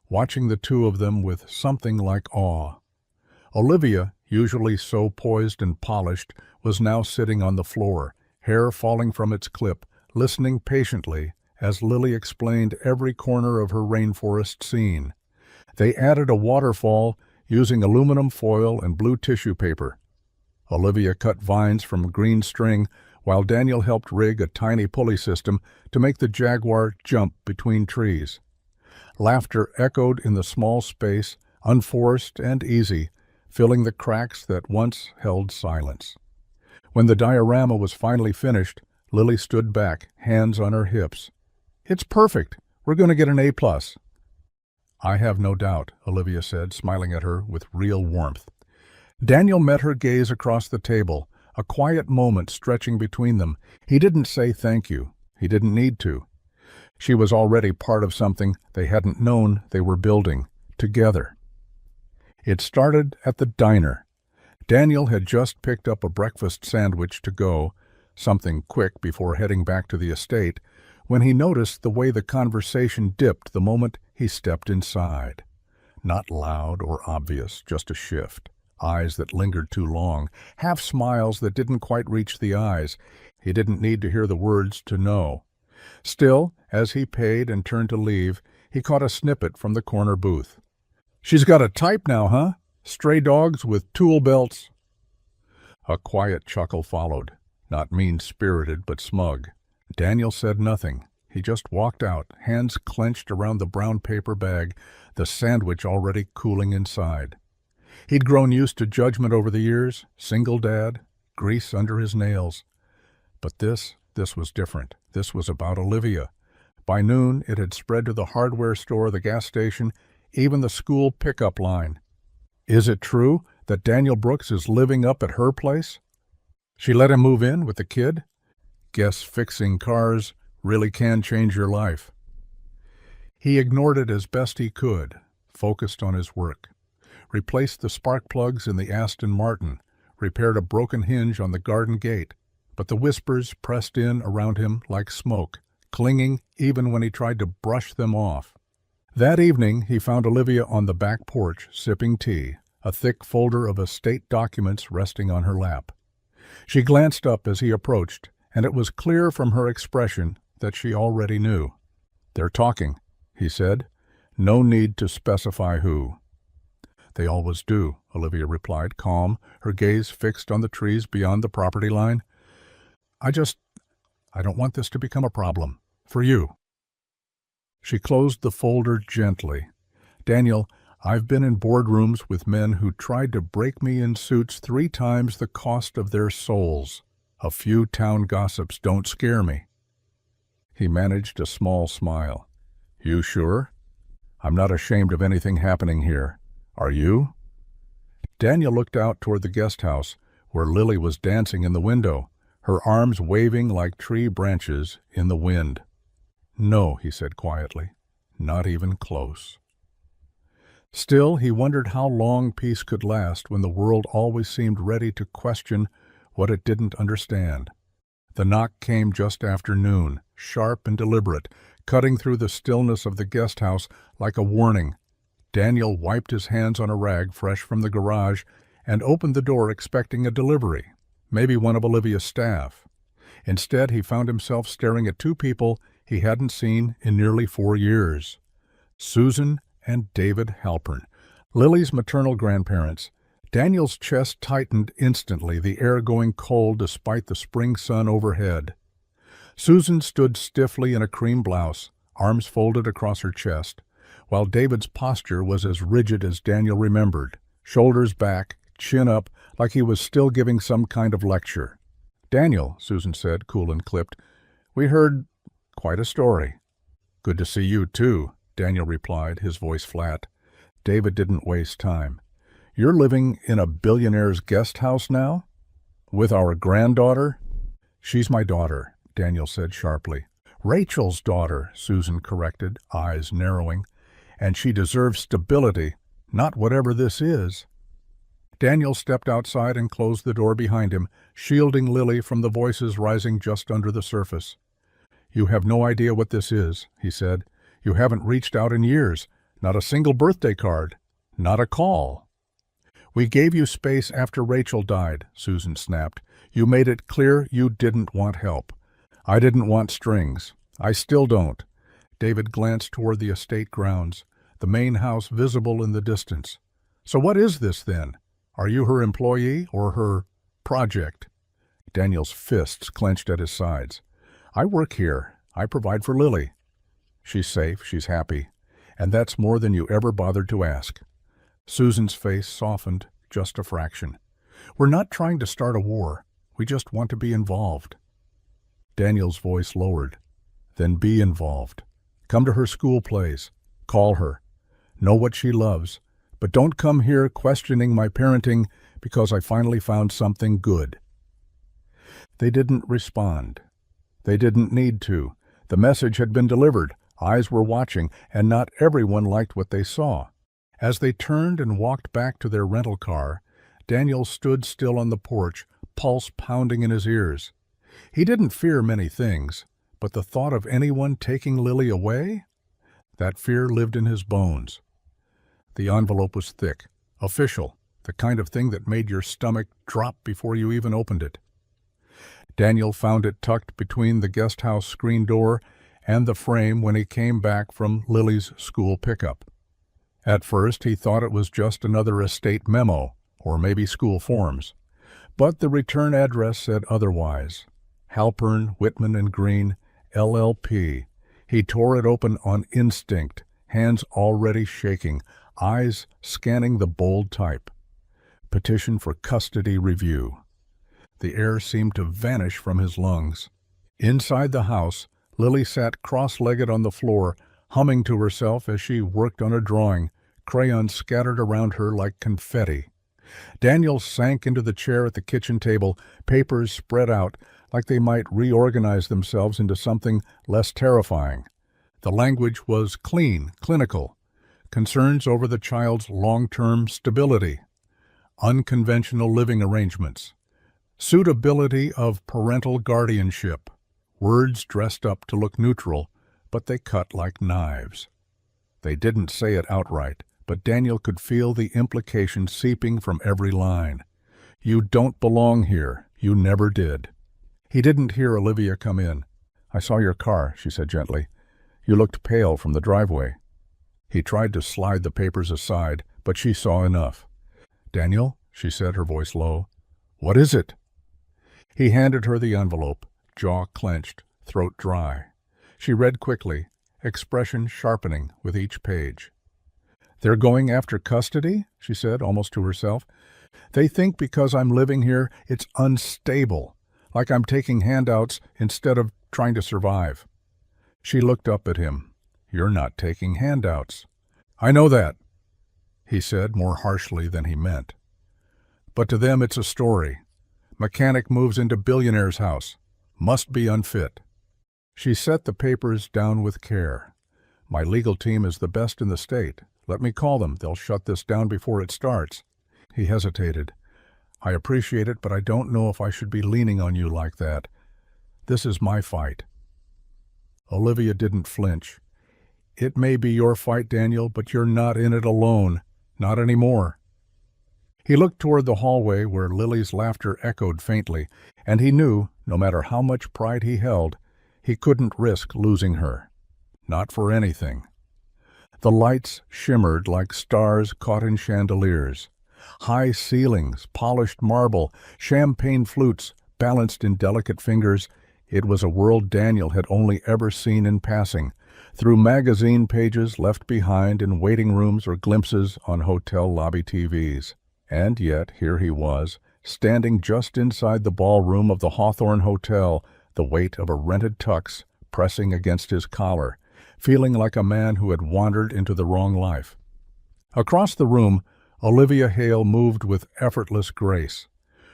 watching the two of them with something like awe. Olivia, usually so poised and polished, was now sitting on the floor, hair falling from its clip, listening patiently as Lily explained every corner of her rainforest scene. They added a waterfall using aluminum foil and blue tissue paper. Olivia cut vines from green string, while Daniel helped rig a tiny pulley system to make the Jaguar jump between trees. Laughter echoed in the small space, unforced and easy, filling the cracks that once held silence. When the diorama was finally finished, Lily stood back, hands on her hips. "It's perfect. We're going to get an A+. "I have no doubt," Olivia said, smiling at her with real warmth. Daniel met her gaze across the table, a quiet moment stretching between them. He didn't say thank you. He didn't need to. She was already part of something they hadn't known they were building, together. It started at the diner. Daniel had just picked up a breakfast sandwich to go, something quick before heading back to the estate, when he noticed the way the conversation dipped the moment he stepped inside. Not loud or obvious, just a shift. Eyes that lingered too long, half smiles that didn't quite reach the eyes. He didn't need to hear the words to know. Still, as he paid and turned to leave, he caught a snippet from the corner booth. "She's got a type now, huh? Stray dogs with tool belts." A quiet chuckle followed, not mean-spirited but smug. Daniel said nothing. He just walked out, hands clenched around the brown paper bag, the sandwich already cooling inside. He'd grown used to judgment over the years, single dad, grease under his nails. But this was different. This was about Olivia. By noon, it had spread to the hardware store, the gas station, even the school pickup line. Is it true that Daniel Brooks is living up at her place? She let him move in with the kid? Guess fixing cars really can change your life. He ignored it as best he could, focused on his work. Replaced the spark plugs in the Aston Martin, repaired a broken hinge on the garden gate, but the whispers pressed in around him like smoke, clinging even when he tried to brush them off. That evening he found Olivia on the back porch, sipping tea, a thick folder of estate documents resting on her lap. She glanced up as he approached, and it was clear from her expression that she already knew. "They're talking," he said. "No need to specify who." "They always do," Olivia replied, calm, her gaze fixed on the trees beyond the property line. I don't want this to become a problem. For you." She closed the folder gently. "Daniel, I've been in boardrooms with men who tried to break me in suits 3 times the cost of their souls. A few town gossips don't scare me." He managed a small smile. "You sure? I'm not ashamed of anything happening here. Are you?" Daniel looked out toward the guest house, where Lily was dancing in the window, her arms waving like tree branches in the wind. "No," he said quietly, "not even close." Still, he wondered how long peace could last when the world always seemed ready to question what it didn't understand. The knock came just after noon, sharp and deliberate, cutting through the stillness of the guest house like a warning. Daniel wiped his hands on a rag fresh from the garage and opened the door expecting a delivery, maybe one of Olivia's staff. Instead, he found himself staring at 2 people he hadn't seen in nearly 4 years. Susan and David Halpern, Lily's maternal grandparents. Daniel's chest tightened instantly, the air going cold despite the spring sun overhead. Susan stood stiffly in a cream blouse, arms folded across her chest, while David's posture was as rigid as Daniel remembered, shoulders back, chin up, like he was still giving some kind of lecture. "Daniel," Susan said, cool and clipped, "we heard quite a story." "Good to see you, too," Daniel replied, his voice flat. David didn't waste time. "You're living in a billionaire's guest house now? With our granddaughter?" "She's my daughter," Daniel said sharply. "Rachel's daughter," Susan corrected, eyes narrowing. "And she deserves stability, not whatever this is." Daniel stepped outside and closed the door behind him, shielding Lily from the voices rising just under the surface. "You have no idea what this is," he said. "You haven't reached out in years. Not a single birthday card. Not a call." "We gave you space after Rachel died," Susan snapped. "You made it clear you didn't want help. I didn't want strings. I still don't." David glanced toward the estate grounds, the main house visible in the distance. "So what is this, then? Are you her employee or her project?" Daniel's fists clenched at his sides. "I work here. I provide for Lily. She's safe. She's happy. And that's more than you ever bothered to ask. Susan's face softened just a fraction. We're not trying to start a war. We just want to be involved. Daniel's voice lowered. Then be involved. Come to her school plays. Call her. Know what she loves. But don't come here questioning my parenting because I finally found something good. They didn't respond. They didn't need to. The message had been delivered. Eyes were watching, and not everyone liked what they saw. As they turned and walked back to their rental car, Daniel stood still on the porch, pulse pounding in his ears. He didn't fear many things, but the thought of anyone taking Lily away? That fear lived in his bones. The envelope was thick, official, the kind of thing that made your stomach drop before you even opened it. Daniel found it tucked between the guest house screen door and the frame when he came back from Lily's school pickup. At first he thought it was just another estate memo, or maybe school forms. But the return address said otherwise. Halpern, Whitman and Green, LLP. He tore it open on instinct, hands already shaking, eyes scanning the bold type. Petition for custody review. The air seemed to vanish from his lungs. Inside the house, Lily sat cross-legged on the floor, humming to herself as she worked on a drawing, crayons scattered around her like confetti. Daniel sank into the chair at the kitchen table, papers spread out, like they might reorganize themselves into something less terrifying. The language was clean, clinical. Concerns over the child's long-term stability. Unconventional living arrangements. Suitability of parental guardianship. Words dressed up to look neutral, but they cut like knives. They didn't say it outright, but Daniel could feel the implication seeping from every line. You don't belong here. You never did. He didn't hear Olivia come in. I saw your car, she said gently. You looked pale from the driveway. He tried to slide the papers aside, but she saw enough. Daniel, she said, her voice low. What is it? He handed her the envelope, jaw clenched, throat dry. She read quickly, expression sharpening with each page. They're going after custody, she said, almost to herself. They think because I'm living here, it's unstable, like I'm taking handouts instead of trying to survive. She looked up at him. You're not taking handouts. I know that, he said more harshly than he meant. But to them it's a story. Mechanic moves into billionaire's house. Must be unfit. She set the papers down with care. My legal team is the best in the state. Let me call them. They'll shut this down before it starts. He hesitated. I appreciate it, but I don't know if I should be leaning on you like that. This is my fight. Olivia didn't flinch. It may be your fight, Daniel, but you're not in it alone. Not anymore. He looked toward the hallway where Lily's laughter echoed faintly, and he knew, no matter how much pride he held, he couldn't risk losing her. Not for anything. The lights shimmered like stars caught in chandeliers. High ceilings, polished marble, champagne flutes balanced in delicate fingers. It was a world Daniel had only ever seen in passing, through magazine pages left behind in waiting rooms or glimpses on hotel lobby TVs. And yet here he was, standing just inside the ballroom of the Hawthorne Hotel, the weight of a rented tux pressing against his collar, feeling like a man who had wandered into the wrong life. Across the room, Olivia Hale moved with effortless grace.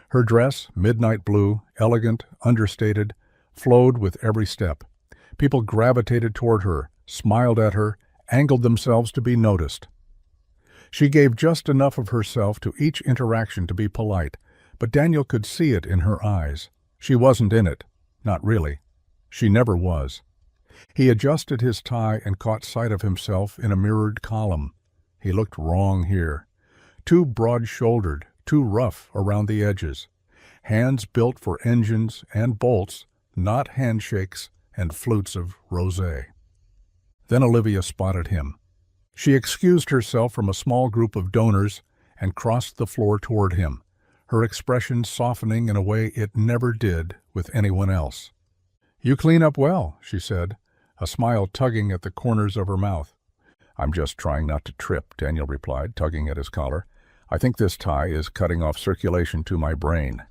Her dress, midnight blue, elegant, understated, flowed with every step. People gravitated toward her, smiled at her, angled themselves to be noticed. She gave just enough of herself to each interaction to be polite, but Daniel could see it in her eyes. She wasn't in it. Not really. She never was. He adjusted his tie and caught sight of himself in a mirrored column. He looked wrong here. Too broad-shouldered, too rough around the edges. Hands built for engines and bolts, not handshakes and flutes of rosé. Then Olivia spotted him. She excused herself from a small group of donors and crossed the floor toward him, her expression softening in a way it never did with anyone else. "You clean up well," she said, a smile tugging at the corners of her mouth. "I'm just trying not to trip," Daniel replied, tugging at his collar. "I think this tie is cutting off circulation to my brain."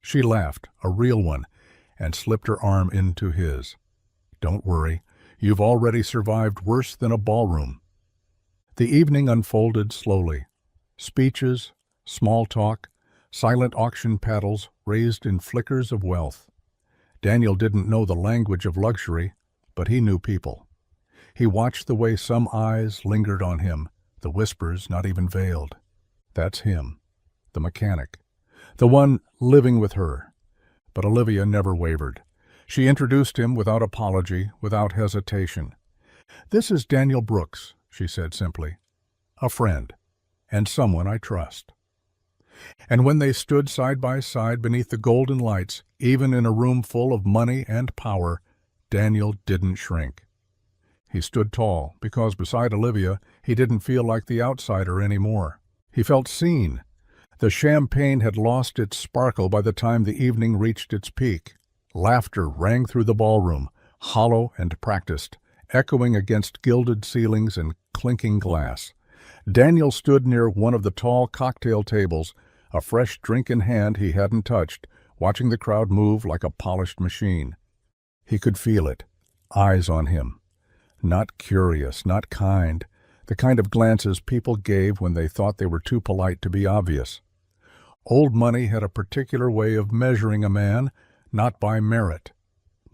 She laughed, a real one, and slipped her arm into his. "Don't worry. You've already survived worse than a ballroom." The evening unfolded slowly. Speeches, small talk, silent auction paddles raised in flickers of wealth. Daniel didn't know the language of luxury, but he knew people. He watched the way some eyes lingered on him, the whispers not even veiled. That's him, the mechanic, the one living with her. But Olivia never wavered. She introduced him without apology, without hesitation. "This is Daniel Brooks," she said simply. "A friend, and someone I trust." And when they stood side by side beneath the golden lights, even in a room full of money and power, Daniel didn't shrink. He stood tall, because beside Olivia, he didn't feel like the outsider anymore. He felt seen. The champagne had lost its sparkle by the time the evening reached its peak. Laughter rang through the ballroom, hollow and practiced, echoing against gilded ceilings and clinking glass. Daniel stood near one of the tall cocktail tables, a fresh drink in hand he hadn't touched, watching the crowd move like a polished machine. He could feel it, eyes on him. Not curious, not kind, the kind of glances people gave when they thought they were too polite to be obvious. Old money had a particular way of measuring a man, not by merit,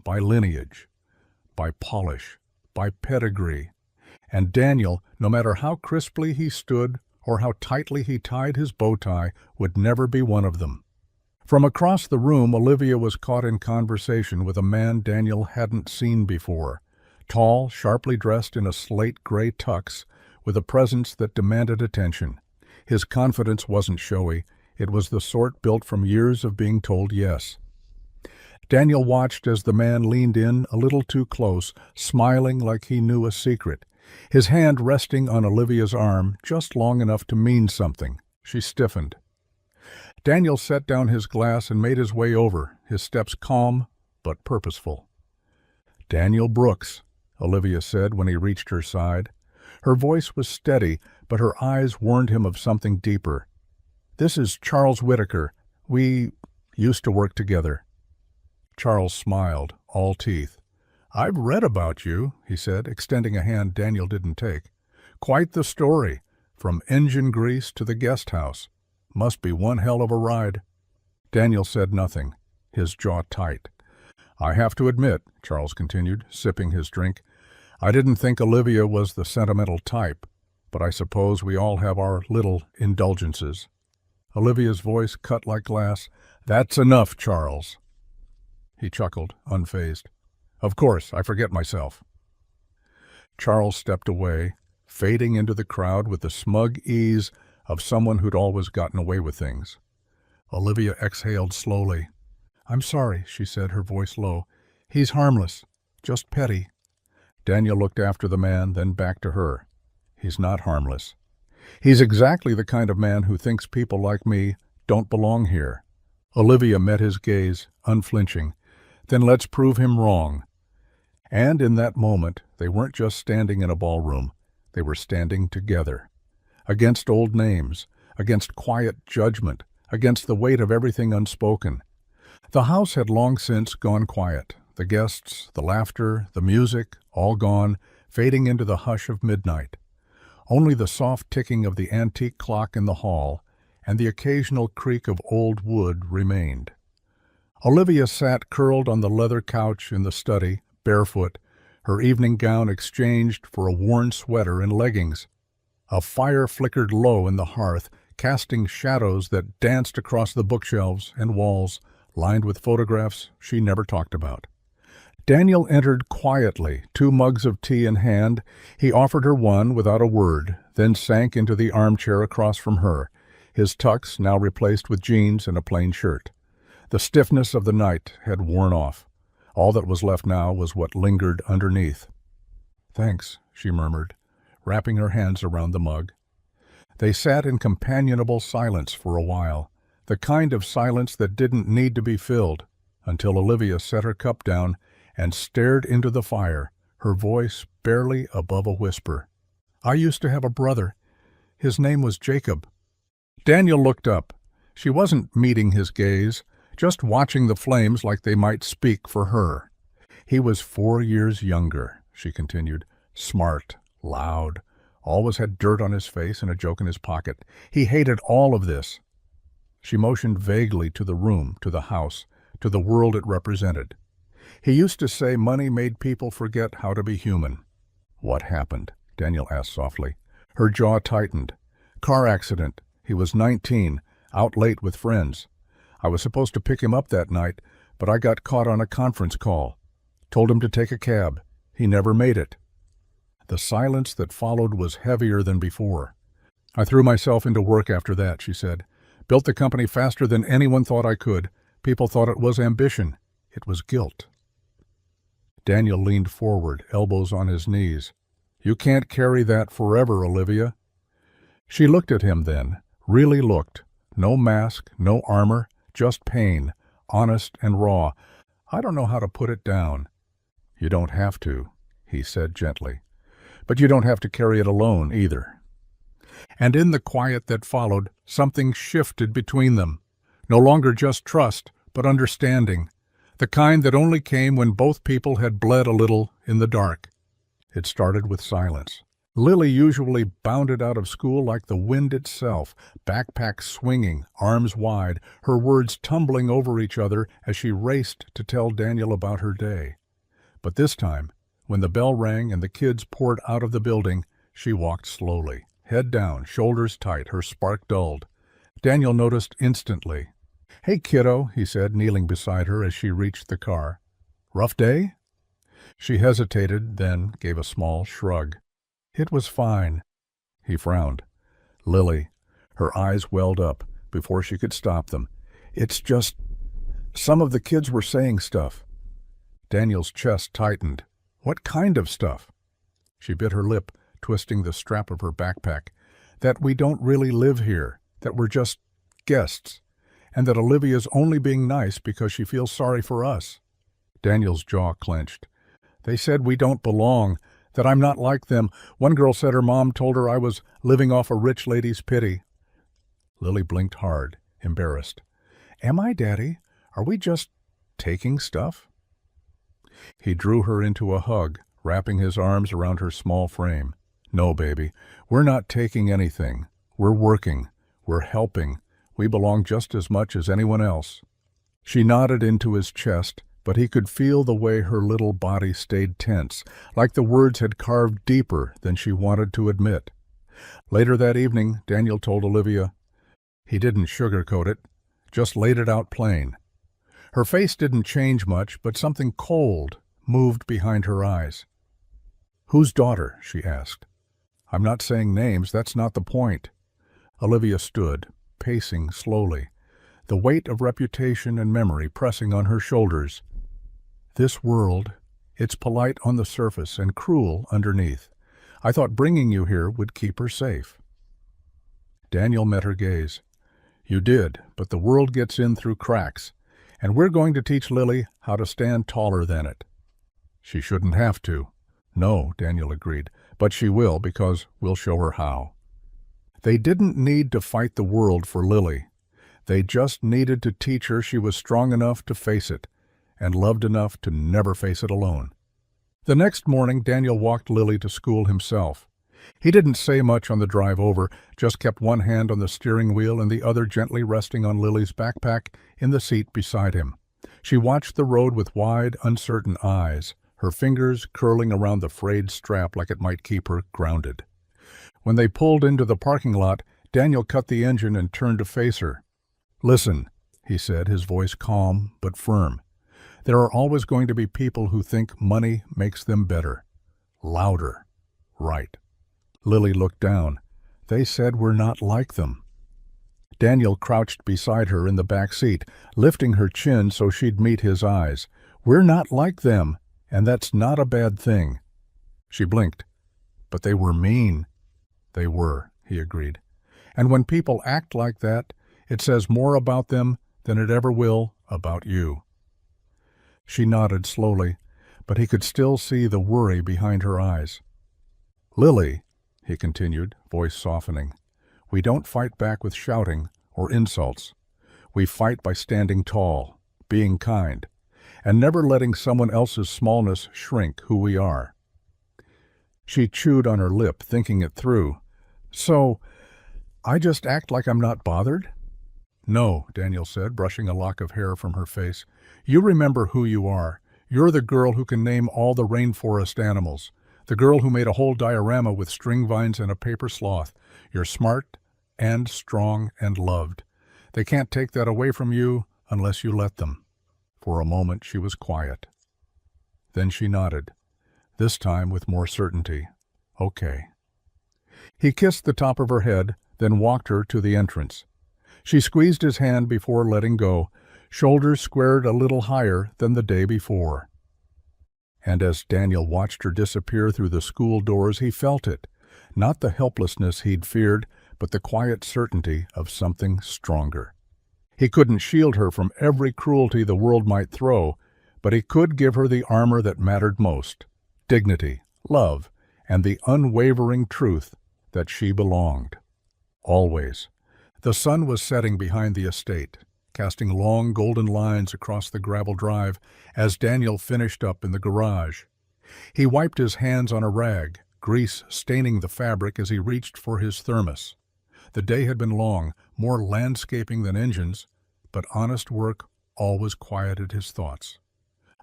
by lineage, by polish, by pedigree. And Daniel, no matter how crisply he stood or how tightly he tied his bow tie, would never be one of them. From across the room, Olivia was caught in conversation with a man Daniel hadn't seen before. Tall, sharply dressed in a slate-gray tux, with a presence that demanded attention. His confidence wasn't showy. It was the sort built from years of being told yes. Daniel watched as the man leaned in a little too close, smiling like he knew a secret, his hand resting on Olivia's arm just long enough to mean something. She stiffened. Daniel set down his glass and made his way over, his steps calm but purposeful. "Daniel Brooks," Olivia said when he reached her side. Her voice was steady, but her eyes warned him of something deeper. "This is Charles Whitaker. We used to work together." Charles smiled, all teeth. "I've read about you," he said, extending a hand Daniel didn't take. "Quite the story, from engine grease to the guest house. Must be one hell of a ride." Daniel said nothing, his jaw tight. "I have to admit," Charles continued, sipping his drink, "I didn't think Olivia was the sentimental type, but I suppose we all have our little indulgences." Olivia's voice cut like glass. "That's enough, Charles." He chuckled, unfazed. "Of course, I forget myself." Charles stepped away, fading into the crowd with the smug ease of someone who'd always gotten away with things. Olivia exhaled slowly. "I'm sorry," she said, her voice low. "He's harmless, just petty." Daniel looked after the man, then back to her. "He's not harmless. He's exactly the kind of man who thinks people like me don't belong here." Olivia met his gaze, unflinching. "Then let's prove him wrong." And in that moment, they weren't just standing in a ballroom. They were standing together. Against old names, against quiet judgment, against the weight of everything unspoken. The house had long since gone quiet. The guests, the laughter, the music, all gone, fading into the hush of midnight. Only the soft ticking of the antique clock in the hall and the occasional creak of old wood remained. Olivia sat curled on the leather couch in the study, barefoot, her evening gown exchanged for a worn sweater and leggings. A fire flickered low in the hearth, casting shadows that danced across the bookshelves and walls, lined with photographs she never talked about. Daniel entered quietly, 2 mugs of tea in hand. He offered her one without a word, then sank into the armchair across from her, his tux now replaced with jeans and a plain shirt. The stiffness of the night had worn off. All that was left now was what lingered underneath. "Thanks," she murmured, wrapping her hands around the mug. They sat in companionable silence for a while, the kind of silence that didn't need to be filled, until Olivia set her cup down and stared into the fire, her voice barely above a whisper. I used to have a brother. His name was Jacob." Daniel looked up. She wasn't meeting his gaze, just watching the flames like they might speak for her. "He was 4 years younger," she continued. "Smart, loud, always had dirt on his face and a joke in his pocket. He hated all of this." She motioned vaguely to the room, to the house, to the world it represented. "He used to say money made people forget how to be human." "What happened?" Daniel asked softly. Her jaw tightened. "Car accident. He was 19, out late with friends. I was supposed to pick him up that night, but I got caught on a conference call. Told him to take a cab. He never made it." The silence that followed was heavier than before. "I threw myself into work after that," she said. "Built the company faster than anyone thought I could. People thought it was ambition. It was guilt." Daniel leaned forward, elbows on his knees. "You can't carry that forever, Olivia." She looked at him then, really looked. No mask, no armor, just pain, honest and raw. "I don't know how to put it down." "You don't have to," he said gently. "But you don't have to carry it alone either." And in the quiet that followed, something shifted between them. No longer just trust, but understanding. The kind that only came when both people had bled a little in the dark. It started with silence. Lily usually bounded out of school like the wind itself, backpack swinging, arms wide, her words tumbling over each other as she raced to tell Daniel about her day. But this time, when the bell rang and the kids poured out of the building, she walked slowly, head down, shoulders tight, her spark dulled. Daniel noticed instantly. "Hey, kiddo," he said, kneeling beside her as she reached the car. "Rough day?" She hesitated, then gave a small shrug. "It was fine." He frowned. "Lily," her eyes welled up before she could stop them. "It's just, some of the kids were saying stuff." Daniel's chest tightened. "What kind of stuff?" She bit her lip, twisting the strap of her backpack. "That we don't really live here, that we're just guests, and that Olivia's only being nice because she feels sorry for us." Daniel's jaw clenched. "They said we don't belong, that I'm not like them. One girl said her mom told her I was living off a rich lady's pity." Lily blinked hard, embarrassed. "Am I, Daddy? Are we just taking stuff?" He drew her into a hug, wrapping his arms around her small frame. "No, baby, we're not taking anything. We're working. We're helping. We belong just as much as anyone else." She nodded into his chest, but he could feel the way her little body stayed tense, like the words had carved deeper than she wanted to admit. Later that evening, Daniel told Olivia. He didn't sugarcoat it, just laid it out plain. Her face didn't change much, but something cold moved behind her eyes. "Whose daughter?" she asked. "I'm not saying names, that's not the point." Olivia stood, pacing slowly, the weight of reputation and memory pressing on her shoulders. "This world, it's polite on the surface and cruel underneath. I thought bringing you here would keep her safe." Daniel met her gaze. "You did, but the world gets in through cracks, and we're going to teach Lily how to stand taller than it." "She shouldn't have to." "No," Daniel agreed, "but she will because we'll show her how." They didn't need to fight the world for Lily. They just needed to teach her she was strong enough to face it, and loved enough to never face it alone. The next morning, Daniel walked Lily to school himself. He didn't say much on the drive over, just kept one hand on the steering wheel and the other gently resting on Lily's backpack in the seat beside him. She watched the road with wide, uncertain eyes, her fingers curling around the frayed strap like it might keep her grounded. When they pulled into the parking lot, Daniel cut the engine and turned to face her. "Listen," he said, his voice calm but firm. "There are always going to be people who think money makes them better. Louder. Right." Lily looked down. "They said we're not like them." Daniel crouched beside her in the back seat, lifting her chin so she'd meet his eyes. "We're not like them, and that's not a bad thing." She blinked. "But they were mean." "They were," he agreed. "And when people act like that, it says more about them than it ever will about you." She nodded slowly, but he could still see the worry behind her eyes. "Lily," he continued, voice softening. We don't fight back with shouting or insults. We fight by standing tall, being kind, and never letting someone else's smallness shrink who we are. She chewed on her lip, thinking it through. So, I just act like I'm not bothered? No, Daniel said, brushing a lock of hair from her face. You remember who you are. You're the girl who can name all the rainforest animals. The girl who made a whole diorama with string vines and a paper sloth. You're smart and strong and loved. They can't take that away from you unless you let them. For a moment she was quiet. Then she nodded, this time with more certainty. Okay. He kissed the top of her head, then walked her to the entrance. She squeezed his hand before letting go, shoulders squared a little higher than the day before. And as Daniel watched her disappear through the school doors, he felt it, not the helplessness he'd feared, but the quiet certainty of something stronger. He couldn't shield her from every cruelty the world might throw, but he could give her the armor that mattered most, dignity, love, and the unwavering truth that she belonged. Always. The sun was setting behind the estate, casting long golden lines across the gravel drive as Daniel finished up in the garage. He wiped his hands on a rag, grease staining the fabric as he reached for his thermos. The day had been long, more landscaping than engines, but honest work always quieted his thoughts.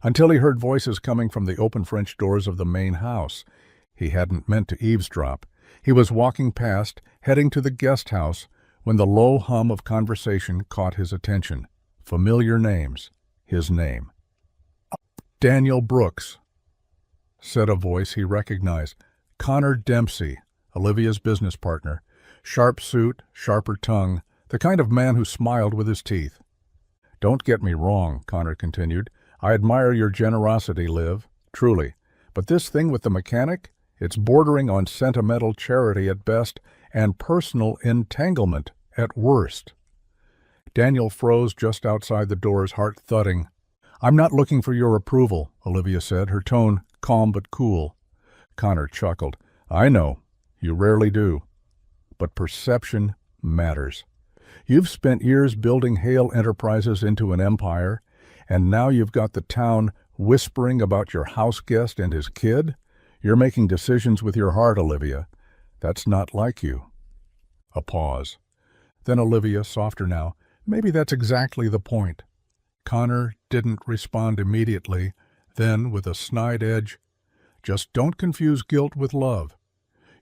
Until he heard voices coming from the open French doors of the main house. He hadn't meant to eavesdrop. He was walking past, heading to the guest house, when the low hum of conversation caught his attention. Familiar names. His name. Daniel Brooks, said a voice he recognized. Connor Dempsey, Olivia's business partner. Sharp suit, sharper tongue, the kind of man who smiled with his teeth. Don't get me wrong, Connor continued. I admire your generosity, Liv, truly. But this thing with the mechanic, it's bordering on sentimental charity at best and personal entanglement at worst. Daniel froze just outside the doors, heart thudding. I'm not looking for your approval, Olivia said, her tone calm but cool. Connor chuckled. I know. You rarely do. But perception matters. You've spent years building Hale Enterprises into an empire, and now you've got the town whispering about your house guest and his kid? You're making decisions with your heart, Olivia. That's not like you. A pause. Then Olivia, softer now, maybe that's exactly the point. Connor didn't respond immediately. Then, with a snide edge, just don't confuse guilt with love.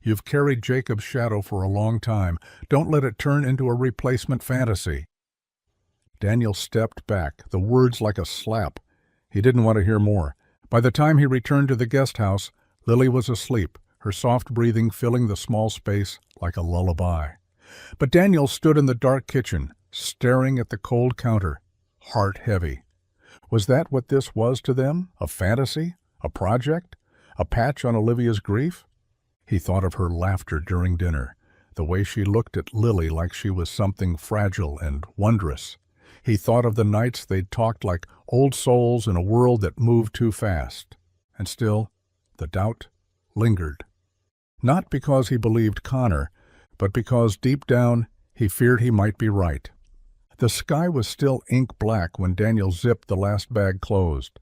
You've carried Jacob's shadow for a long time. Don't let it turn into a replacement fantasy. Daniel stepped back, the words like a slap. He didn't want to hear more. By the time he returned to the guest house, Lily was asleep, her soft breathing filling the small space like a lullaby. But Daniel stood in the dark kitchen, staring at the cold counter, heart heavy. Was that what this was to them? A fantasy? A project? A patch on Olivia's grief? He thought of her laughter during dinner, the way she looked at Lily like she was something fragile and wondrous. He thought of the nights they'd talked like old souls in a world that moved too fast. And still, the doubt lingered. Not because he believed Connor, but because deep down he feared he might be right. The sky was still ink black when Daniel zipped the last bag closed.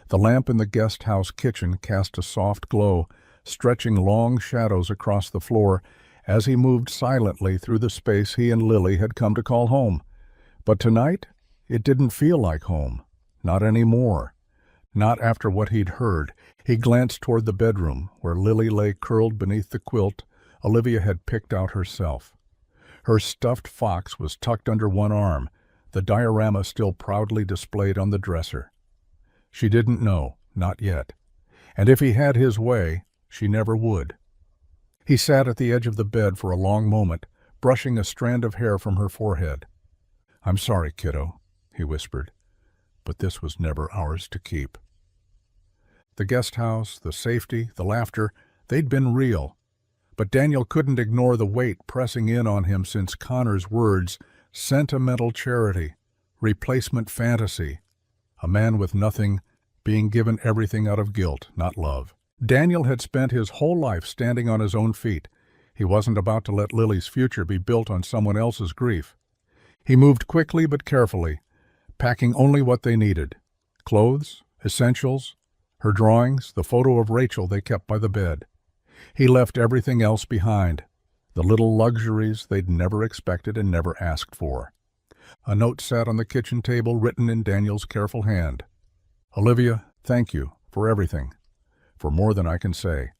The lamp in the guest house kitchen cast a soft glow, stretching long shadows across the floor as he moved silently through the space he and Lily had come to call home. But tonight, it didn't feel like home. Not anymore. Not after what he'd heard. He glanced toward the bedroom, where Lily lay curled beneath the quilt Olivia had picked out herself. Her stuffed fox was tucked under one arm, the diorama still proudly displayed on the dresser. She didn't know, not yet. And if he had his way, she never would. He sat at the edge of the bed for a long moment, brushing a strand of hair from her forehead. I'm sorry, kiddo, he whispered, but this was never ours to keep. The guest house, the safety, the laughter, they'd been real. But Daniel couldn't ignore the weight pressing in on him since Connor's words, sentimental charity, replacement fantasy, a man with nothing being given everything out of guilt, not love. Daniel had spent his whole life standing on his own feet. He wasn't about to let Lily's future be built on someone else's grief. He moved quickly but carefully, packing only what they needed: clothes, essentials, her drawings, the photo of Rachel they kept by the bed. He left everything else behind, the little luxuries they'd never expected and never asked for. A note sat on the kitchen table, written in Daniel's careful hand. "Olivia, thank you for everything, for more than I can say.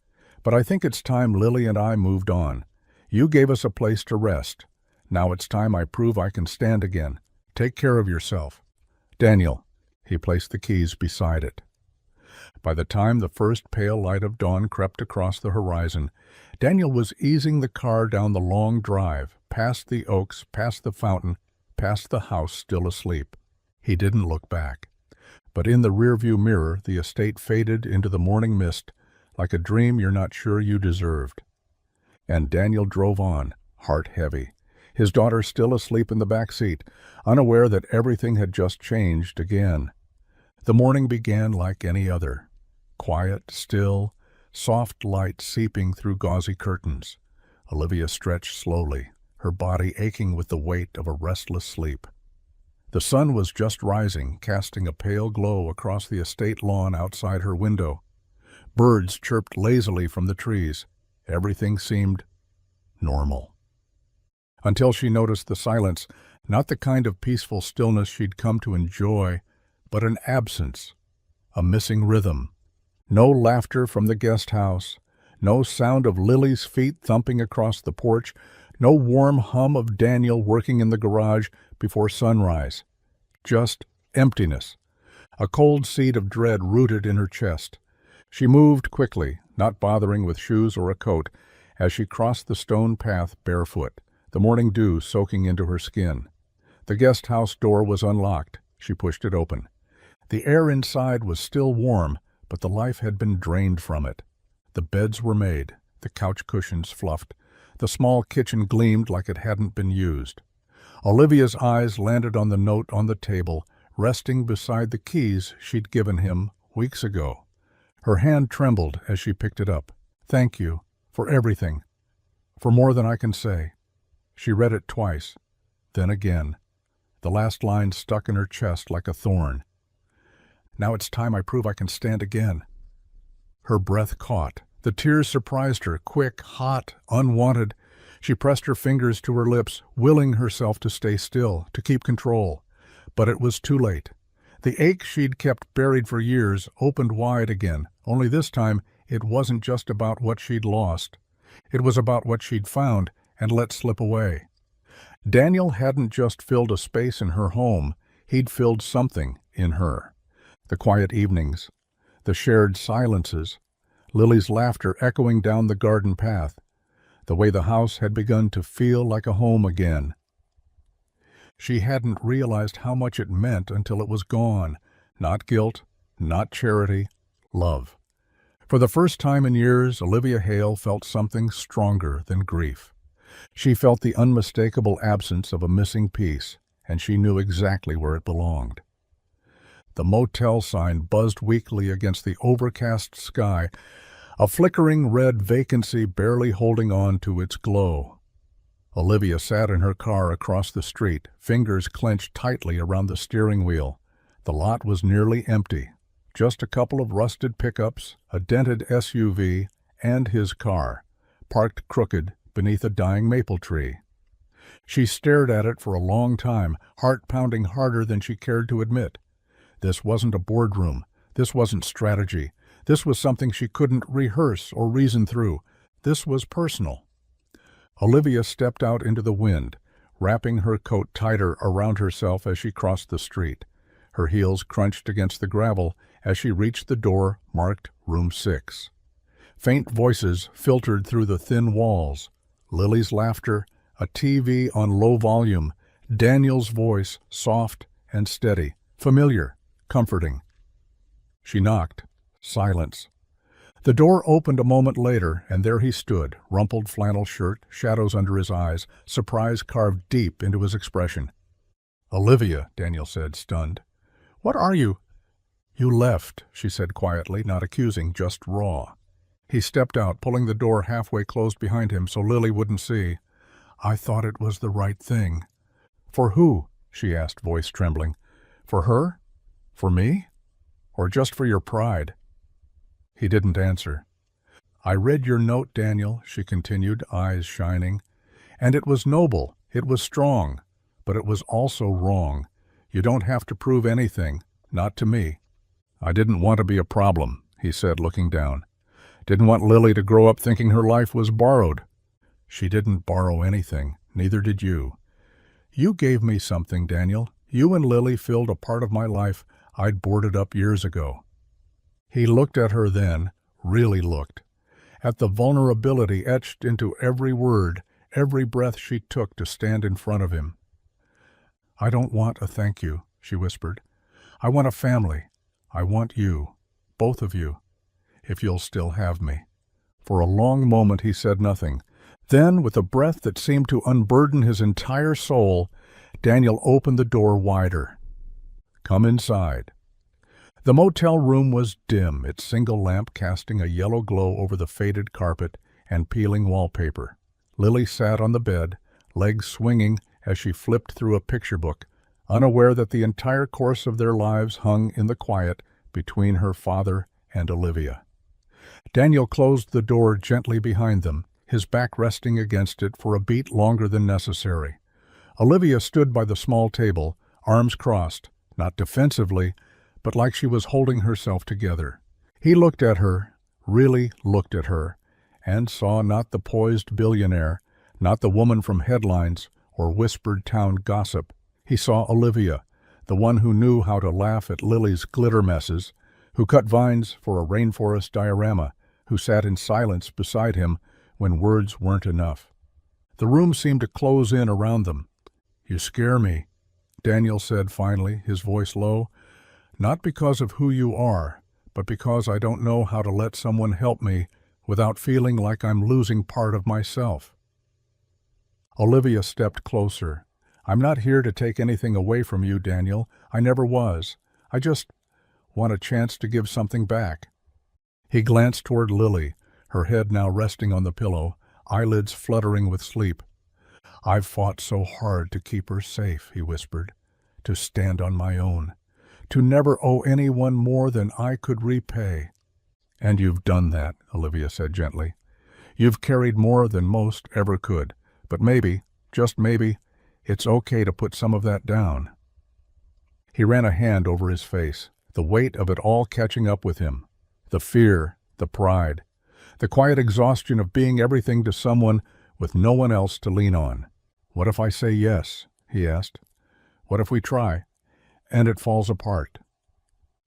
But I think it's time Lily and I moved on. You gave us a place to rest. Now it's time I prove I can stand again. Take care of yourself. Daniel." He placed the keys beside it. By the time the first pale light of dawn crept across the horizon, Daniel was easing the car down the long drive, past the oaks, past the fountain, past the house still asleep. He didn't look back. But in the rearview mirror, the estate faded into the morning mist, like a dream you're not sure you deserved. And Daniel drove on, heart heavy, his daughter still asleep in the back seat, unaware that everything had just changed again. The morning began like any other. Quiet, still, soft light seeping through gauzy curtains. Olivia stretched slowly, her body aching with the weight of a restless sleep. The sun was just rising, casting a pale glow across the estate lawn outside her window. Birds chirped lazily from the trees. Everything seemed normal. Until she noticed the silence, not the kind of peaceful stillness she'd come to enjoy, but an absence, a missing rhythm. No laughter from the guest house, no sound of Lily's feet thumping across the porch, no warm hum of Daniel working in the garage before sunrise. Just emptiness, a cold seed of dread rooted in her chest. She moved quickly, not bothering with shoes or a coat, as she crossed the stone path barefoot, the morning dew soaking into her skin. The guest house door was unlocked. She pushed it open. The air inside was still warm, but the life had been drained from it. The beds were made, the couch cushions fluffed. The small kitchen gleamed like it hadn't been used. Olivia's eyes landed on the note on the table, resting beside the keys she'd given him weeks ago. Her hand trembled as she picked it up. "Thank you for everything, for more than I can say." She read it twice, then again. The last line stuck in her chest like a thorn. "Now it's time I prove I can stand again." Her breath caught. The tears surprised her, quick, hot, unwanted. She pressed her fingers to her lips, willing herself to stay still, to keep control. But it was too late. The ache she'd kept buried for years opened wide again, only this time it wasn't just about what she'd lost. It was about what she'd found and let slip away. Daniel hadn't just filled a space in her home, he'd filled something in her. The quiet evenings, the shared silences, Lily's laughter echoing down the garden path, the way the house had begun to feel like a home again. She hadn't realized how much it meant until it was gone. Not guilt, not charity, love. For the first time in years, Olivia Hale felt something stronger than grief. She felt the unmistakable absence of a missing piece, and she knew exactly where it belonged. The motel sign buzzed weakly against the overcast sky, a flickering red vacancy barely holding on to its glow. Olivia sat in her car across the street, fingers clenched tightly around the steering wheel. The lot was nearly empty. Just a couple of rusted pickups, a dented SUV, and his car, parked crooked beneath a dying maple tree. She stared at it for a long time, heart pounding harder than she cared to admit. This wasn't a boardroom. This wasn't strategy. This was something she couldn't rehearse or reason through. This was personal. Olivia stepped out into the wind, wrapping her coat tighter around herself as she crossed the street. Her heels crunched against the gravel as she reached the door marked Room 6. Faint voices filtered through the thin walls. Lily's laughter, a TV on low volume, Daniel's voice, soft and steady, familiar, comforting. She knocked. Silence. The door opened a moment later, and there he stood, rumpled flannel shirt, shadows under his eyes, surprise carved deep into his expression. "Olivia," Daniel said, stunned. "What are you?" "You left," she said quietly, not accusing, just raw. He stepped out, pulling the door halfway closed behind him so Lily wouldn't see. "I thought it was the right thing." "For who?" she asked, voice trembling. "For her? For me? Or just for your pride?" He didn't answer. "I read your note, Daniel," she continued, eyes shining. "And it was noble, it was strong, but it was also wrong. You don't have to prove anything, not to me." "I didn't want to be a problem," he said, looking down. "Didn't want Lily to grow up thinking her life was borrowed." "She didn't borrow anything, neither did you. You gave me something, Daniel. You and Lily filled a part of my life I'd boarded up years ago." He looked at her then, really looked, at the vulnerability etched into every word, every breath she took to stand in front of him. "I don't want a thank you," she whispered. "I want a family. I want you, both of you, if you'll still have me." For a long moment he said nothing. Then, with a breath that seemed to unburden his entire soul, Daniel opened the door wider. "Come inside." The motel room was dim, its single lamp casting a yellow glow over the faded carpet and peeling wallpaper. Lily sat on the bed, legs swinging as she flipped through a picture book, unaware that the entire course of their lives hung in the quiet between her father and Olivia. Daniel closed the door gently behind them, his back resting against it for a beat longer than necessary. Olivia stood by the small table, arms crossed, not defensively, but like she was holding herself together. He looked at her, really looked at her, and saw not the poised billionaire, not the woman from headlines or whispered town gossip. He saw Olivia, the one who knew how to laugh at Lily's glitter messes, who cut vines for a rainforest diorama, who sat in silence beside him when words weren't enough. The room seemed to close in around them. "You scare me," Daniel said finally, his voice low. "Not because of who you are, but because I don't know how to let someone help me without feeling like I'm losing part of myself." Olivia stepped closer. "I'm not here to take anything away from you, Daniel. I never was. I just want a chance to give something back." He glanced toward Lily, her head now resting on the pillow, eyelids fluttering with sleep. "I've fought so hard to keep her safe," he whispered, "to stand on my own, to never owe anyone more than I could repay." "And you've done that," Olivia said gently. "You've carried more than most ever could, but maybe, just maybe, it's okay to put some of that down." He ran a hand over his face, the weight of it all catching up with him. The fear, the pride, the quiet exhaustion of being everything to someone with no one else to lean on. "What if I say yes?" he asked. "What if we try, and it falls apart?"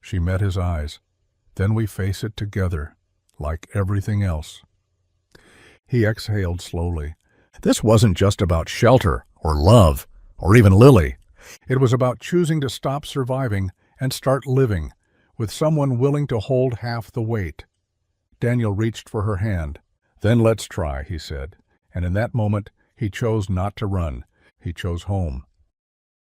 She met his eyes. "Then we face it together, like everything else." He exhaled slowly. This wasn't just about shelter, or love, or even Lily. It was about choosing to stop surviving and start living, with someone willing to hold half the weight. Daniel reached for her hand. "Then let's try," he said, and in that moment he chose not to run. He chose home.